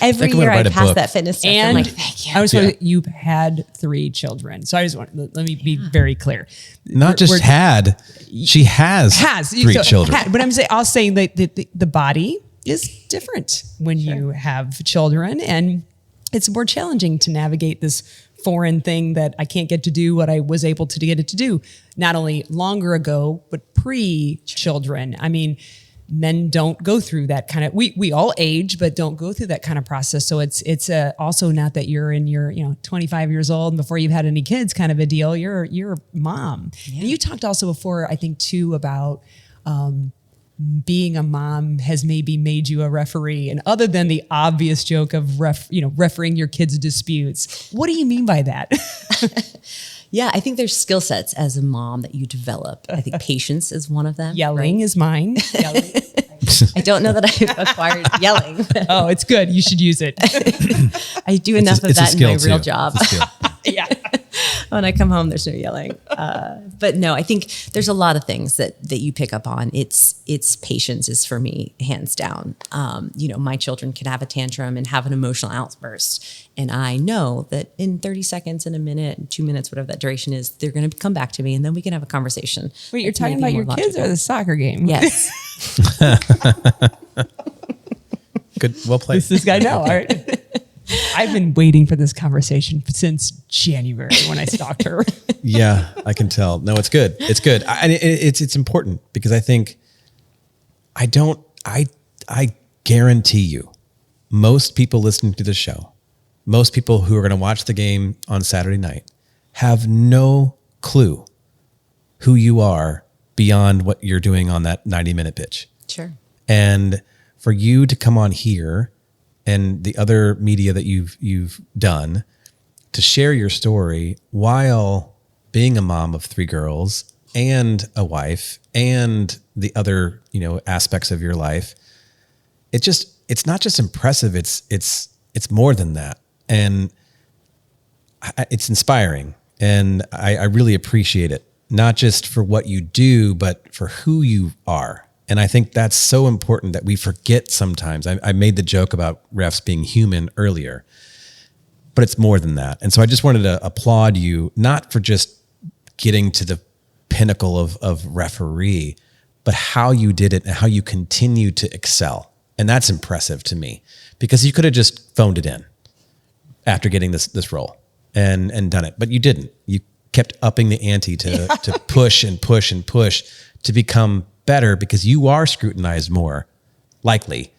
S6: Every
S3: Like I'm
S6: year
S3: gonna
S6: I
S3: write a
S6: pass
S3: book.
S6: that fitness test. I'm
S4: And
S6: like, thank you.
S4: I was you've had 3 children. So I just want, let me be very clear.
S3: Not just had, she has 3 children.
S4: But I'll say that the body is different when you have children, and it's more challenging to navigate this foreign thing that I can't get to do what I was able to get it to do, not only longer ago, but pre-children. I mean, men don't go through that kind of, we all age, but don't go through that kind of process. So it's also not that you're in your, 25 years old and before you've had any kids kind of a deal. You're a mom.
S6: Yeah.
S4: And you talked also before, I think too, about, being a mom has maybe made you a referee. And other than the obvious joke of refereeing your kids' disputes, what do you mean by that?
S6: Yeah, I think there's skill sets as a mom that you develop. I think patience is one of them.
S4: Yelling is mine. Yelling.
S6: I don't know that I've acquired yelling.
S4: Oh, it's good. You should use it.
S6: I do enough of that in my real job.
S4: Yeah.
S6: When I come home, there's no yelling. But no, I think there's a lot of things that you pick up on. It's patience is for me, hands down. My children can have a tantrum and have an emotional outburst. And I know that in 30 seconds, in a minute, 2 minutes, whatever that duration is, they're going to come back to me and then we can have a conversation.
S4: Wait, you're talking about your kids or the soccer game?
S6: Yes.
S3: Good. Well played.
S4: This guy know. All right. I've been waiting for this conversation since January when I stalked her.
S3: Yeah, I can tell. No, it's good. It's good. It's important because I think I guarantee you, most people listening to the show, most people who are going to watch the game on Saturday night have no clue who you are beyond what you're doing on that 90-minute pitch.
S6: Sure.
S3: And for you to come on here and the other media that you've done to share your story while being a mom of 3 girls and a wife and the other, aspects of your life, it's not just impressive. It's more than that. And it's inspiring. And I really appreciate it, not just for what you do, but for who you are. And I think that's so important that we forget sometimes. I made the joke about refs being human earlier, but it's more than that. And so I just wanted to applaud you, not for just getting to the pinnacle of referee, but how you did it and how you continue to excel. And that's impressive to me because you could have just phoned it in after getting this role and done it, but you didn't. You kept upping the ante to push and push and push to become better because you are scrutinized more likely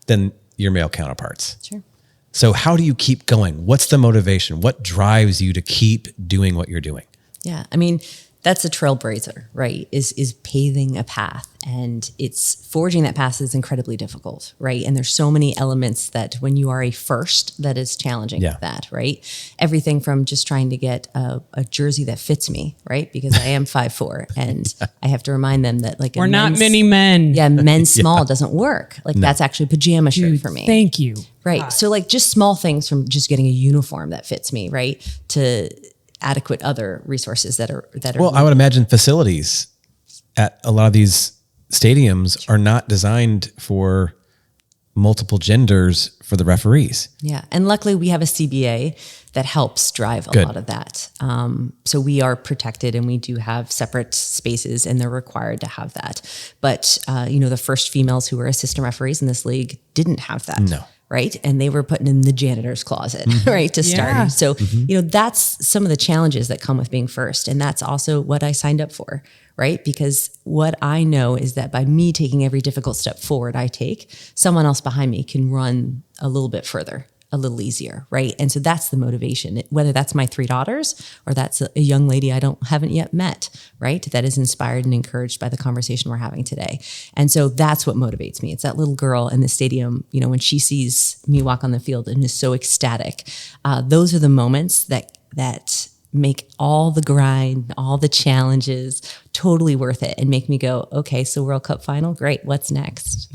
S3: than your male counterparts.
S6: Sure.
S3: So how do you keep going? What's the motivation? What drives you to keep doing what you're doing?
S6: Yeah. I mean, that's a trailblazer, right? Is paving a path, and it's forging that path is incredibly difficult, right? And there's so many elements that when you are a first, that is challenging with that, right? Everything from just trying to get a jersey that fits me, right? Because I am 5'4", and I have to remind them that
S4: we're not many men.
S6: Yeah, men's small doesn't work. Like that's actually a pajama shirt for me.
S4: Thank you.
S6: Right.
S4: God.
S6: So like just small things from just getting a uniform that fits me, right? To adequate other resources that are.
S3: Well, I would imagine facilities at a lot of these stadiums are not designed for multiple genders for the referees.
S6: Yeah. And luckily we have a CBA that helps drive a lot of that. So we are protected and we do have separate spaces and they're required to have that. But, the first females who were assistant referees in this league didn't have that.
S3: No.
S6: Right. And they were put in the janitor's closet, right, to start.
S4: Yeah.
S6: So, that's some of the challenges that come with being first. And that's also what I signed up for, right? Because what I know is that by me taking every difficult step forward I take, someone else behind me can run a little bit further, a little easier, right? And so that's the motivation, whether that's my 3 daughters or that's a young lady I haven't yet met, right? That is inspired and encouraged by the conversation we're having today. And so that's what motivates me. It's that little girl in the stadium, when she sees me walk on the field and is so ecstatic. Those are the moments that make all the grind, all the challenges totally worth it and make me go, okay, so World Cup final, great. What's next?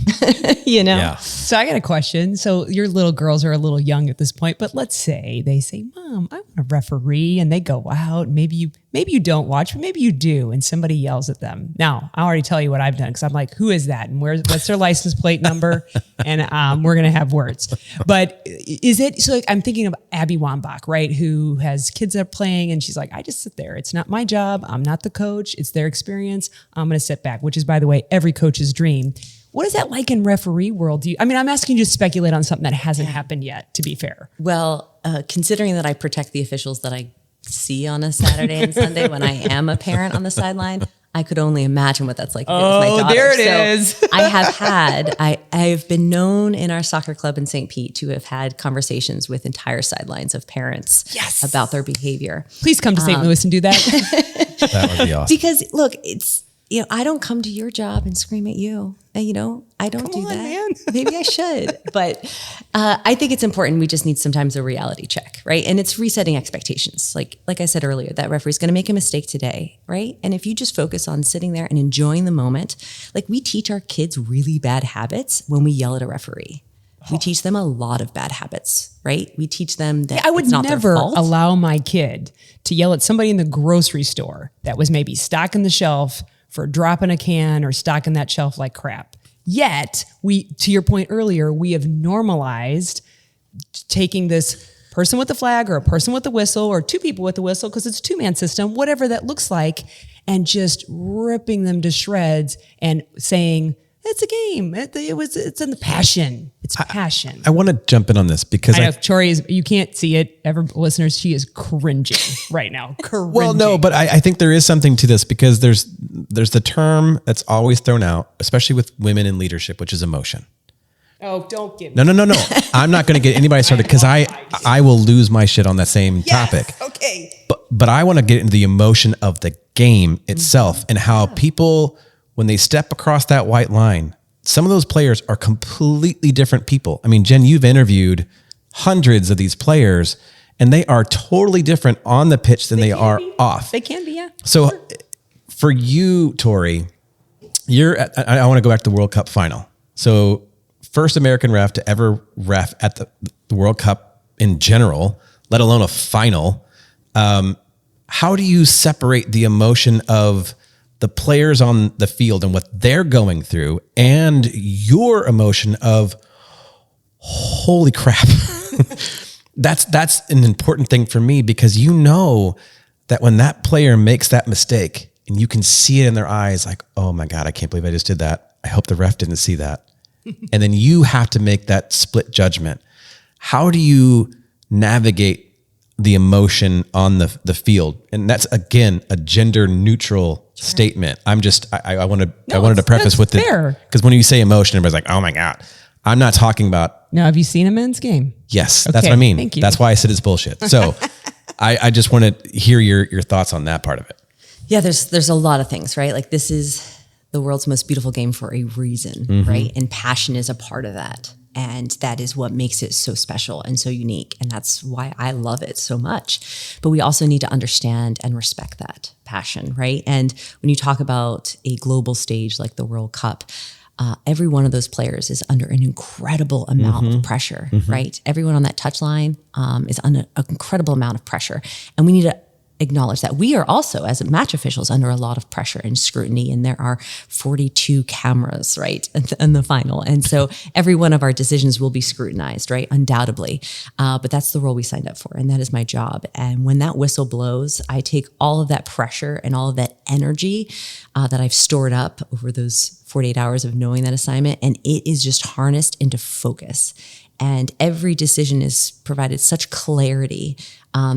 S3: Yeah.
S4: So I got a question. So your little girls are a little young at this point, but let's say they say, Mom, I want to referee, and they go out. Maybe maybe you don't watch, but maybe you do, and somebody yells at them. Now, I already tell you what I've done because I'm like, who is that? And what's their license plate number? And we're going to have words. But is it, so like, I'm thinking of Abby Wambach, right? Who has kids that are playing and she's like, I just sit there. It's not my job. I'm not the coach. It's their experience. I'm going to sit back, which is, by the way, every coach's dream. What is that like in referee world? I'm asking you to speculate on something that hasn't happened yet, to be fair.
S6: Well, considering that I protect the officials that I see on a Saturday and Sunday when I am a parent on the sideline, I could only imagine what that's like with my daughter.
S4: There it is.
S6: I've been known in our soccer club in St. Pete to have had conversations with entire sidelines of parents about their behavior.
S4: Please come to St. Louis and do that.
S3: That would be awesome.
S6: Because look, it's, I don't come to your job and scream at you. I don't do that.
S4: Man.
S6: Maybe I should. But I think it's important. We just need sometimes a reality check, right? And it's resetting expectations. Like I said earlier, that referee's going to make a mistake today, right? And if you just focus on sitting there and enjoying the moment, like we teach our kids really bad habits when we yell at a referee. We teach them a lot of bad habits, right? We teach them that
S4: I would
S6: it's not
S4: never
S6: their fault.
S4: allow my kid to yell at somebody in the grocery store that was maybe stocking the shelf for dropping a can or stocking that shelf like crap. Yet, to your point earlier, we have normalized taking this person with the flag or a person with the whistle or two people with the whistle, because it's a two-man system, whatever that looks like, and just ripping them to shreds and saying, it's a game. It's in the passion. It's passion.
S3: I want to jump in on this because
S4: I know Tori you can't see it, listeners. She is cringing right now.
S3: Well, no, but I think there is something to this because there's the term that's always thrown out, especially with women in leadership, which is emotion.
S4: Oh, don't give me.
S3: No. I'm not going to get anybody started because I will lose my shit on that same topic.
S4: Okay.
S3: But I want to get into the emotion of the game itself and how people, when they step across that white line, some of those players are completely different people. I mean, Jen, you've interviewed hundreds of these players and they are totally different on the pitch than they are off.
S4: They can be, yeah.
S3: So for you, Tori, I want to go back to the World Cup final. So first American ref to ever ref at the World Cup in general, let alone a final. How do you separate the emotion of the players on the field and what they're going through and your emotion of, holy crap? That's an important thing for me because you know that when that player makes that mistake and you can see it in their eyes, like, oh my God, I can't believe I just did that. I hope the ref didn't see that. And then you have to make that split judgment. How do you navigate the emotion on the field? And that's, again, a gender neutral statement. I wanted to preface with it because when you say emotion, everybody's like, oh my God. I'm not talking about.
S4: Now, have you seen a men's game?
S3: Yes, that's what I mean.
S4: Thank you.
S3: That's why I said it's bullshit. So I just want to hear your thoughts on that part of it.
S6: Yeah, there's a lot of things, right? Like this is the world's most beautiful game for a reason, right? And passion is a part of that. And that is what makes it so special and so unique. And that's why I love it so much. But we also need to understand and respect that passion, right? And when you talk about a global stage like the World Cup, every one of those players is under an incredible amount of pressure, right? Everyone on that touchline is under an incredible amount of pressure. And we need to acknowledge that we are also, as match officials, under a lot of pressure and scrutiny, and there are 42 cameras, right, in the final. And so every one of our decisions will be scrutinized, right, undoubtedly. But that's the role we signed up for, and that is my job. And when that whistle blows, I take all of that pressure and all of that energy that I've stored up over those 48 hours of knowing that assignment, and it is just harnessed into focus. And every decision is provided such clarity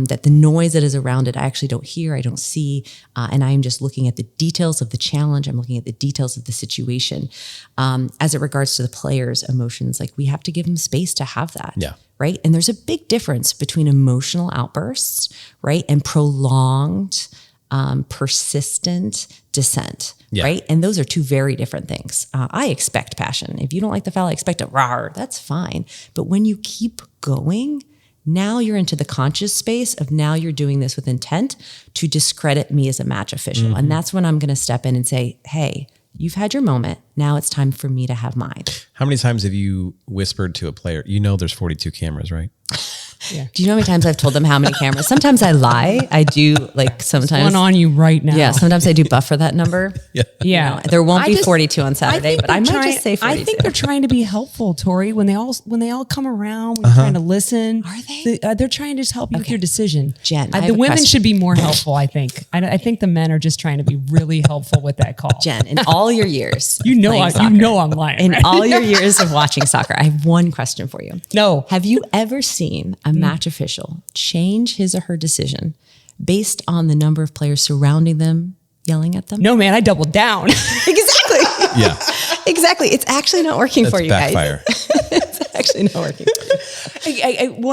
S6: that the noise that is around it, I actually don't hear, I don't see, and I am just looking at the details of the challenge. I'm looking at the details of the situation. As it regards to the players' emotions, like we have to give them space to have that, right? And there's a big difference between emotional outbursts, right, and prolonged, persistent dissent. Right? And those are two very different things. I expect passion. If you don't like the foul, I expect a rawr. That's fine. But when you keep going, now you're into the conscious space of now you're doing this with intent to discredit me as a match official. And that's when I'm going to step in and say, hey, you've had your moment. Now it's time for me to have mine.
S3: How many times have you whispered to a player, there's 42 cameras, right?
S6: Do you know how many times I've told them how many cameras? Sometimes I lie. I do like sometimes.
S4: One on you right now.
S6: Yeah, sometimes I do buffer that number.
S3: Yeah.
S4: Yeah.
S6: You know, there won't
S4: I
S6: be
S4: just-
S6: 42 on Saturday, but I might just say 42.
S4: I think they're trying to be helpful, Tori. When they all come around, when you're trying to listen.
S6: Are they?
S4: They're trying to just help you with your decision.
S6: Jen, I have
S4: the
S6: a
S4: women
S6: question.
S4: should be more helpful, I think. I think the men are just trying to be really helpful with that call.
S6: Jen, in all your years,
S4: You know
S6: playing
S4: I'm
S6: soccer,
S4: lying.
S6: In
S4: right?
S6: all your years of watching soccer, I have one question for you.
S4: No.
S6: Have you ever seen a match official change his or her decision based on the number of players surrounding them yelling at them?
S4: No, man, I doubled down.
S6: Exactly.
S3: Yeah.
S6: Exactly. It's actually not working for you
S3: Backfire.
S6: guys. It's actually not working.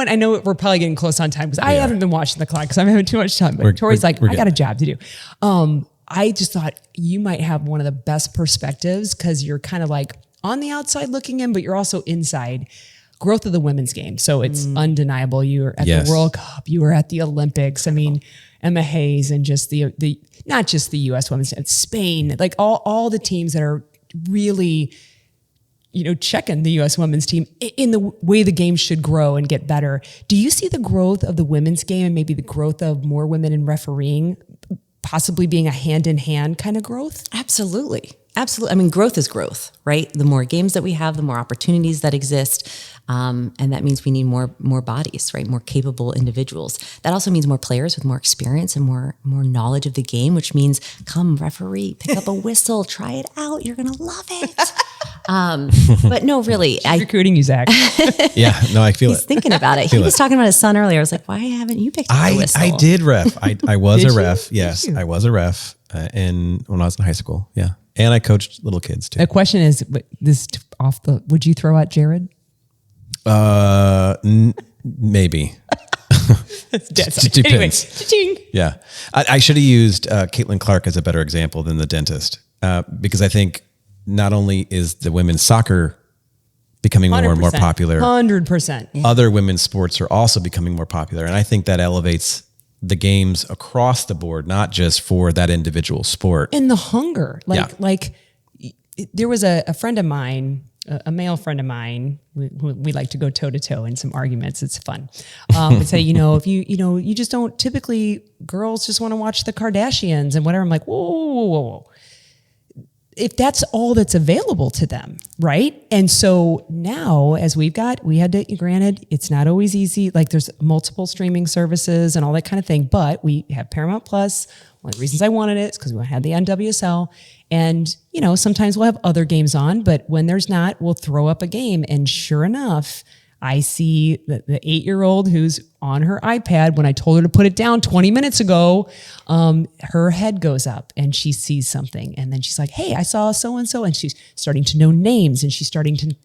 S4: I know we're probably getting close on time because I haven't been watching the clock because I'm having too much time. But Tori's like,
S3: we're
S4: I got a
S3: good.
S4: job to do. I just thought you might have one of the best perspectives because you're kind of like on the outside looking in, but you're also inside. Growth of the women's game. So it's undeniable. You were at
S3: Yes.
S4: the World Cup. You were at the Olympics. I mean, Emma Hayes and just the not just the U.S. women's, it's Spain, like all the teams that are really, checking the U.S. women's team in the way the game should grow and get better. Do you see the growth of the women's game and maybe the growth of more women in refereeing possibly being a hand-in-hand kind of growth?
S6: Absolutely. Absolutely. I mean, growth is growth, right? The more games that we have, the more opportunities that exist. And that means we need more bodies, right? More capable individuals. That also means more players with more experience and more knowledge of the game, which means come referee, pick up a whistle, try it out. You're going to love it. But no, really.
S4: Recruiting you, Zach.
S3: Yeah. No, I feel
S6: He's
S3: it.
S6: thinking about it. He was talking about his son earlier. I was like, why haven't you picked up the whistle?
S3: I did ref. I was
S4: Did
S3: a
S4: you?
S3: ref. Yes, I was a ref when I was in high school. Yeah. And I coached little kids too.
S4: The question is, would you throw out Jared?
S3: Maybe.
S4: Depends.
S3: Depends.
S4: Anyway, cha-ching.
S3: Yeah. I should have used Caitlin Clark as a better example than the dentist because I think not only is the women's soccer becoming more and more
S4: 100%.
S3: popular,
S4: 100%.
S3: other women's sports are also becoming more popular. And I think that elevates the games across the board, not just for that individual sport.
S4: And the hunger,
S3: Yeah.
S4: there was a friend of mine, a male friend of mine. We like to go toe to toe in some arguments. It's fun. Would say, if you just don't typically girls just want to watch the Kardashians and whatever. I'm like, whoa. If that's all that's available to them, right? And so now, as granted, it's not always easy. Like there's multiple streaming services and all that kind of thing, but we have Paramount Plus. One of the reasons I wanted it is because we had the NWSL. And, sometimes we'll have other games on, but when there's not, we'll throw up a game. And sure enough, I see the 8-year-old who's on her iPad. When I told her to put it down 20 minutes ago, her head goes up and she sees something. And then she's like, hey, I saw so-and-so. And she's starting to know names and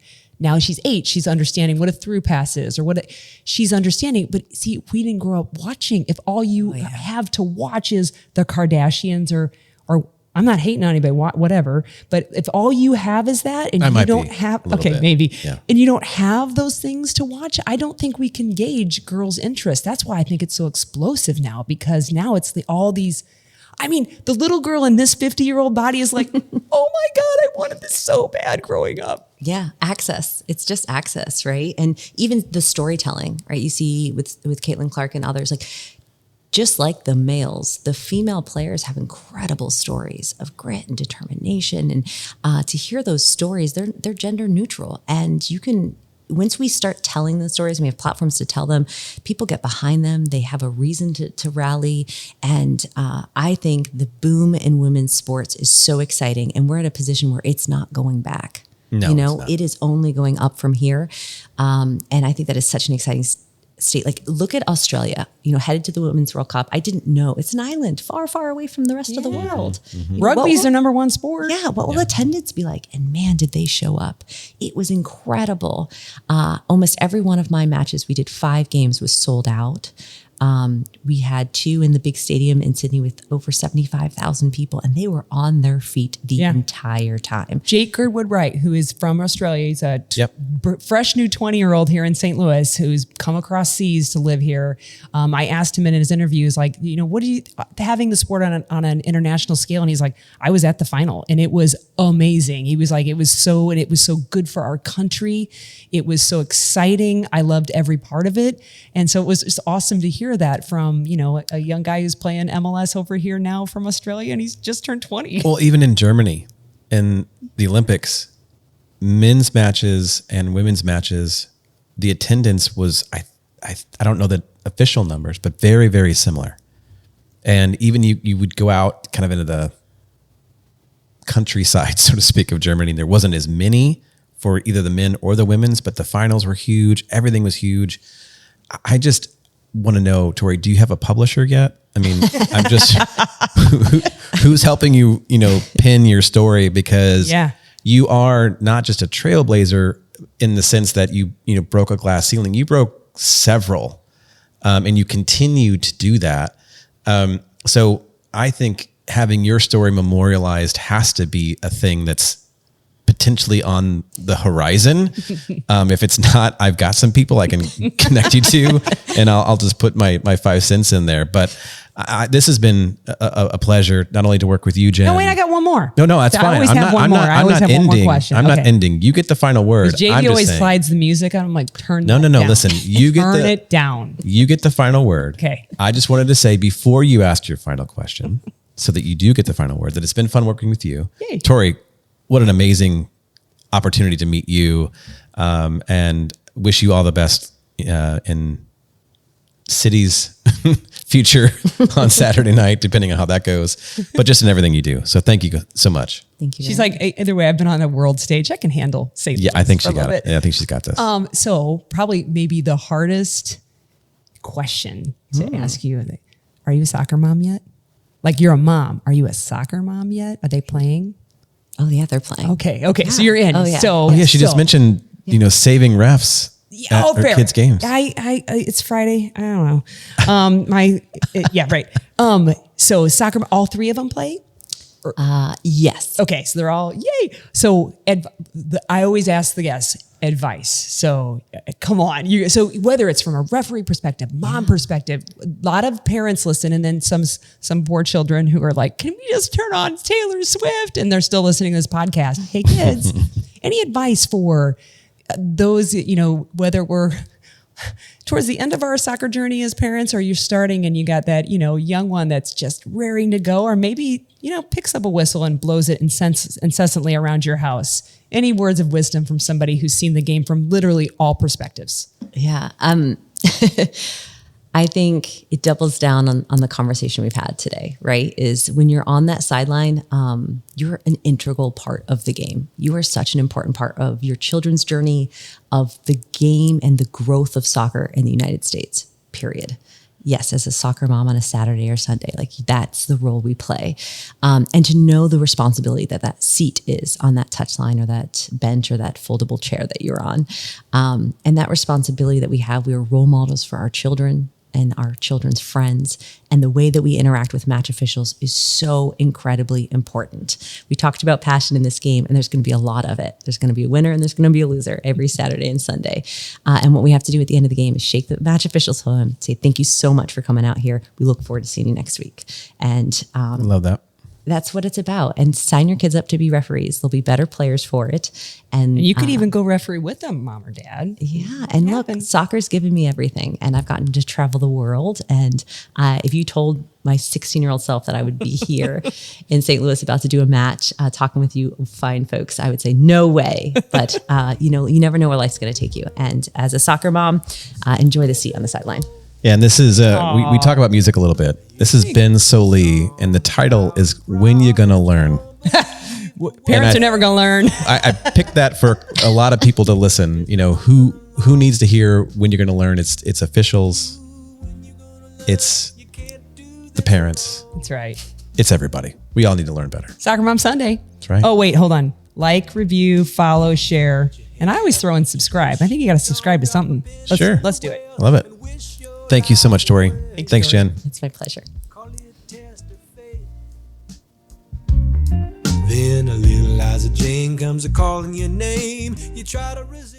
S4: now she's 8. She's understanding what a through pass is she's understanding. But see, we didn't grow up watching. If all you have to watch is the Kardashians or I'm not hating on anybody, whatever. But if all you have is that, and you don't have, maybe, and you don't have those things to watch, I don't think we can gauge girls' interest. That's why I think it's so explosive now, because now it's all these. I mean, the little girl in this 50-year-old body is like, oh my God, I wanted this so bad growing up.
S6: Yeah, access. It's just access, right? And even the storytelling, right? You see with Caitlin Clark and others, like. Just like the males, the female players have incredible stories of grit and determination. And to hear those stories, they're gender neutral. And you can, once we start telling the stories, and we have platforms to tell them, people get behind them. They have a reason to rally. And I think the boom in women's sports is so exciting. And we're at a position where it's not going back.
S3: No,
S6: it's not.
S3: It
S6: It is only going up from here. And I think that is such an exciting state. Like, look at Australia, headed to the Women's World Cup. I didn't know it's an island far, far away from the rest of the world.
S4: Rugby's their number one sport.
S6: Yeah. What will attendance be like? And man, did they show up. It was incredible. Almost every one of my matches, we did 5 games, was sold out. We had 2 in the big stadium in Sydney with over 75,000 people, and they were on their feet the entire time.
S4: Jake Girdwood Wright, who is from Australia, he's a
S3: Yep.
S4: fresh new 20-year-old here in St. Louis who's come across seas to live here. I asked him in his interviews, like, what do you having the sport on an international scale? And he's like, I was at the final and it was amazing. He was like, it was so good for our country. It was so exciting. I loved every part of it. And so it was just awesome to hear that from, a young guy who's playing MLS over here now from Australia, and he's just turned 20.
S3: Well, even in Germany, in the Olympics, men's matches and women's matches, the attendance was, I don't know the official numbers, but very, very similar. And even you would go out kind of into the countryside, so to speak, of Germany. There wasn't as many for either the men or the women's, but the finals were huge. Everything was huge. I just want to know, Tori, do you have a publisher yet? I mean, I'm just, who's helping you, pin your story? Because you are not just a trailblazer in the sense that you broke a glass ceiling. You broke several, and you continue to do that. So I think having your story memorialized has to be a thing that's potentially on the horizon. If it's not, I've got some people I can connect you to, and I'll just put my 5 cents in there. But this has been a pleasure, not only to work with you, Jen.
S4: No, wait, I got one more.
S3: No, that's fine.
S4: I always have one more. I always have one more question.
S3: I'm not ending. You get the final word.
S4: JV always slides the music on. I'm like, turn that down.
S3: Listen,
S4: turn it down.
S3: You get the final word.
S4: Okay.
S3: I just wanted to say before you asked your final question, so that you do get the final word, that it's been fun working with you.
S4: Yay.
S3: Tori, what an amazing opportunity to meet you, and wish you all the best in City's future on Saturday night, depending on how that goes, but just in everything you do. So thank you so much.
S6: Thank you.
S4: She's like, either way, I've been on the world stage. I can handle St.
S3: Yeah, I think she
S4: for a
S3: got
S4: little
S3: it.
S4: bit.
S3: Yeah, I think she's got this.
S4: So probably maybe the hardest question to ask you, are you a soccer mom yet? Like, you're a mom. Are you a soccer mom yet? Are they playing?
S6: Oh yeah, they're playing.
S4: Okay. So you're in.
S6: Oh, yeah.
S4: So
S3: she just mentioned, saving refs at her
S4: fair.
S3: kids' games.
S4: It's Friday. I don't know. Right. So soccer, all 3 of them play?
S6: Yes.
S4: Okay. So they're all, yay. So I always ask the guests advice. So come on. So whether it's from a referee perspective, mom perspective, a lot of parents listen, and then some poor children who are like, can we just turn on Taylor Swift? And they're still listening to this podcast. Hey kids, any advice for those, whether we're towards the end of our soccer journey as parents, or you're starting and you got that, young one that's just raring to go, or maybe, picks up a whistle and blows it incessantly around your house. Any words of wisdom from somebody who's seen the game from literally all perspectives?
S6: Yeah. I think it doubles down on the conversation we've had today, right? Is when you're on that sideline, you're an integral part of the game. You are such an important part of your children's journey, of the game and the growth of soccer in the United States, period. Yes, as a soccer mom on a Saturday or Sunday, like that's the role we play. And to know the responsibility that seat is on that touchline or that bench or that foldable chair that you're on. And that responsibility that we have, we are role models for our children and our children's friends. And the way that we interact with match officials is so incredibly important. We talked about passion in this game, and there's going to be a lot of it. There's going to be a winner and there's going to be a loser every Saturday and Sunday. And what we have to do at the end of the game is shake the match officials' hand, say, thank you so much for coming out here. We look forward to seeing you next week. And
S3: I love that.
S6: That's what it's about. And sign your kids up to be referees. They'll be better players for it. And
S4: you could even go referee with them, mom or dad.
S6: Yeah. And look, soccer's given me everything. And I've gotten to travel the world. And if you told my 16-year-old self that I would be here in St. Louis about to do a match, talking with you fine folks, I would say, no way. But, you never know where life's going to take you. And as a soccer mom, enjoy the seat on the sideline.
S3: Yeah, and this is, we talk about music a little bit. This is Ben Sollee, and the title is When You Gonna Learn?
S4: Parents are never going to learn.
S3: I picked that for a lot of people to listen. Who needs to hear When You're Gonna Learn? It's officials. It's the parents.
S4: That's right.
S3: It's everybody. We all need to learn better.
S4: Soccer Mom Sunday.
S3: That's right.
S4: Oh, wait, hold on. Like, review, follow, share. And I always throw in subscribe. I think you got to subscribe to something. Let's do it.
S3: I love it. Thank you so much, Tori. Thanks, Jen.
S6: It's my pleasure.
S8: Then a little Liza Jane comes a calling your name. You try to resist.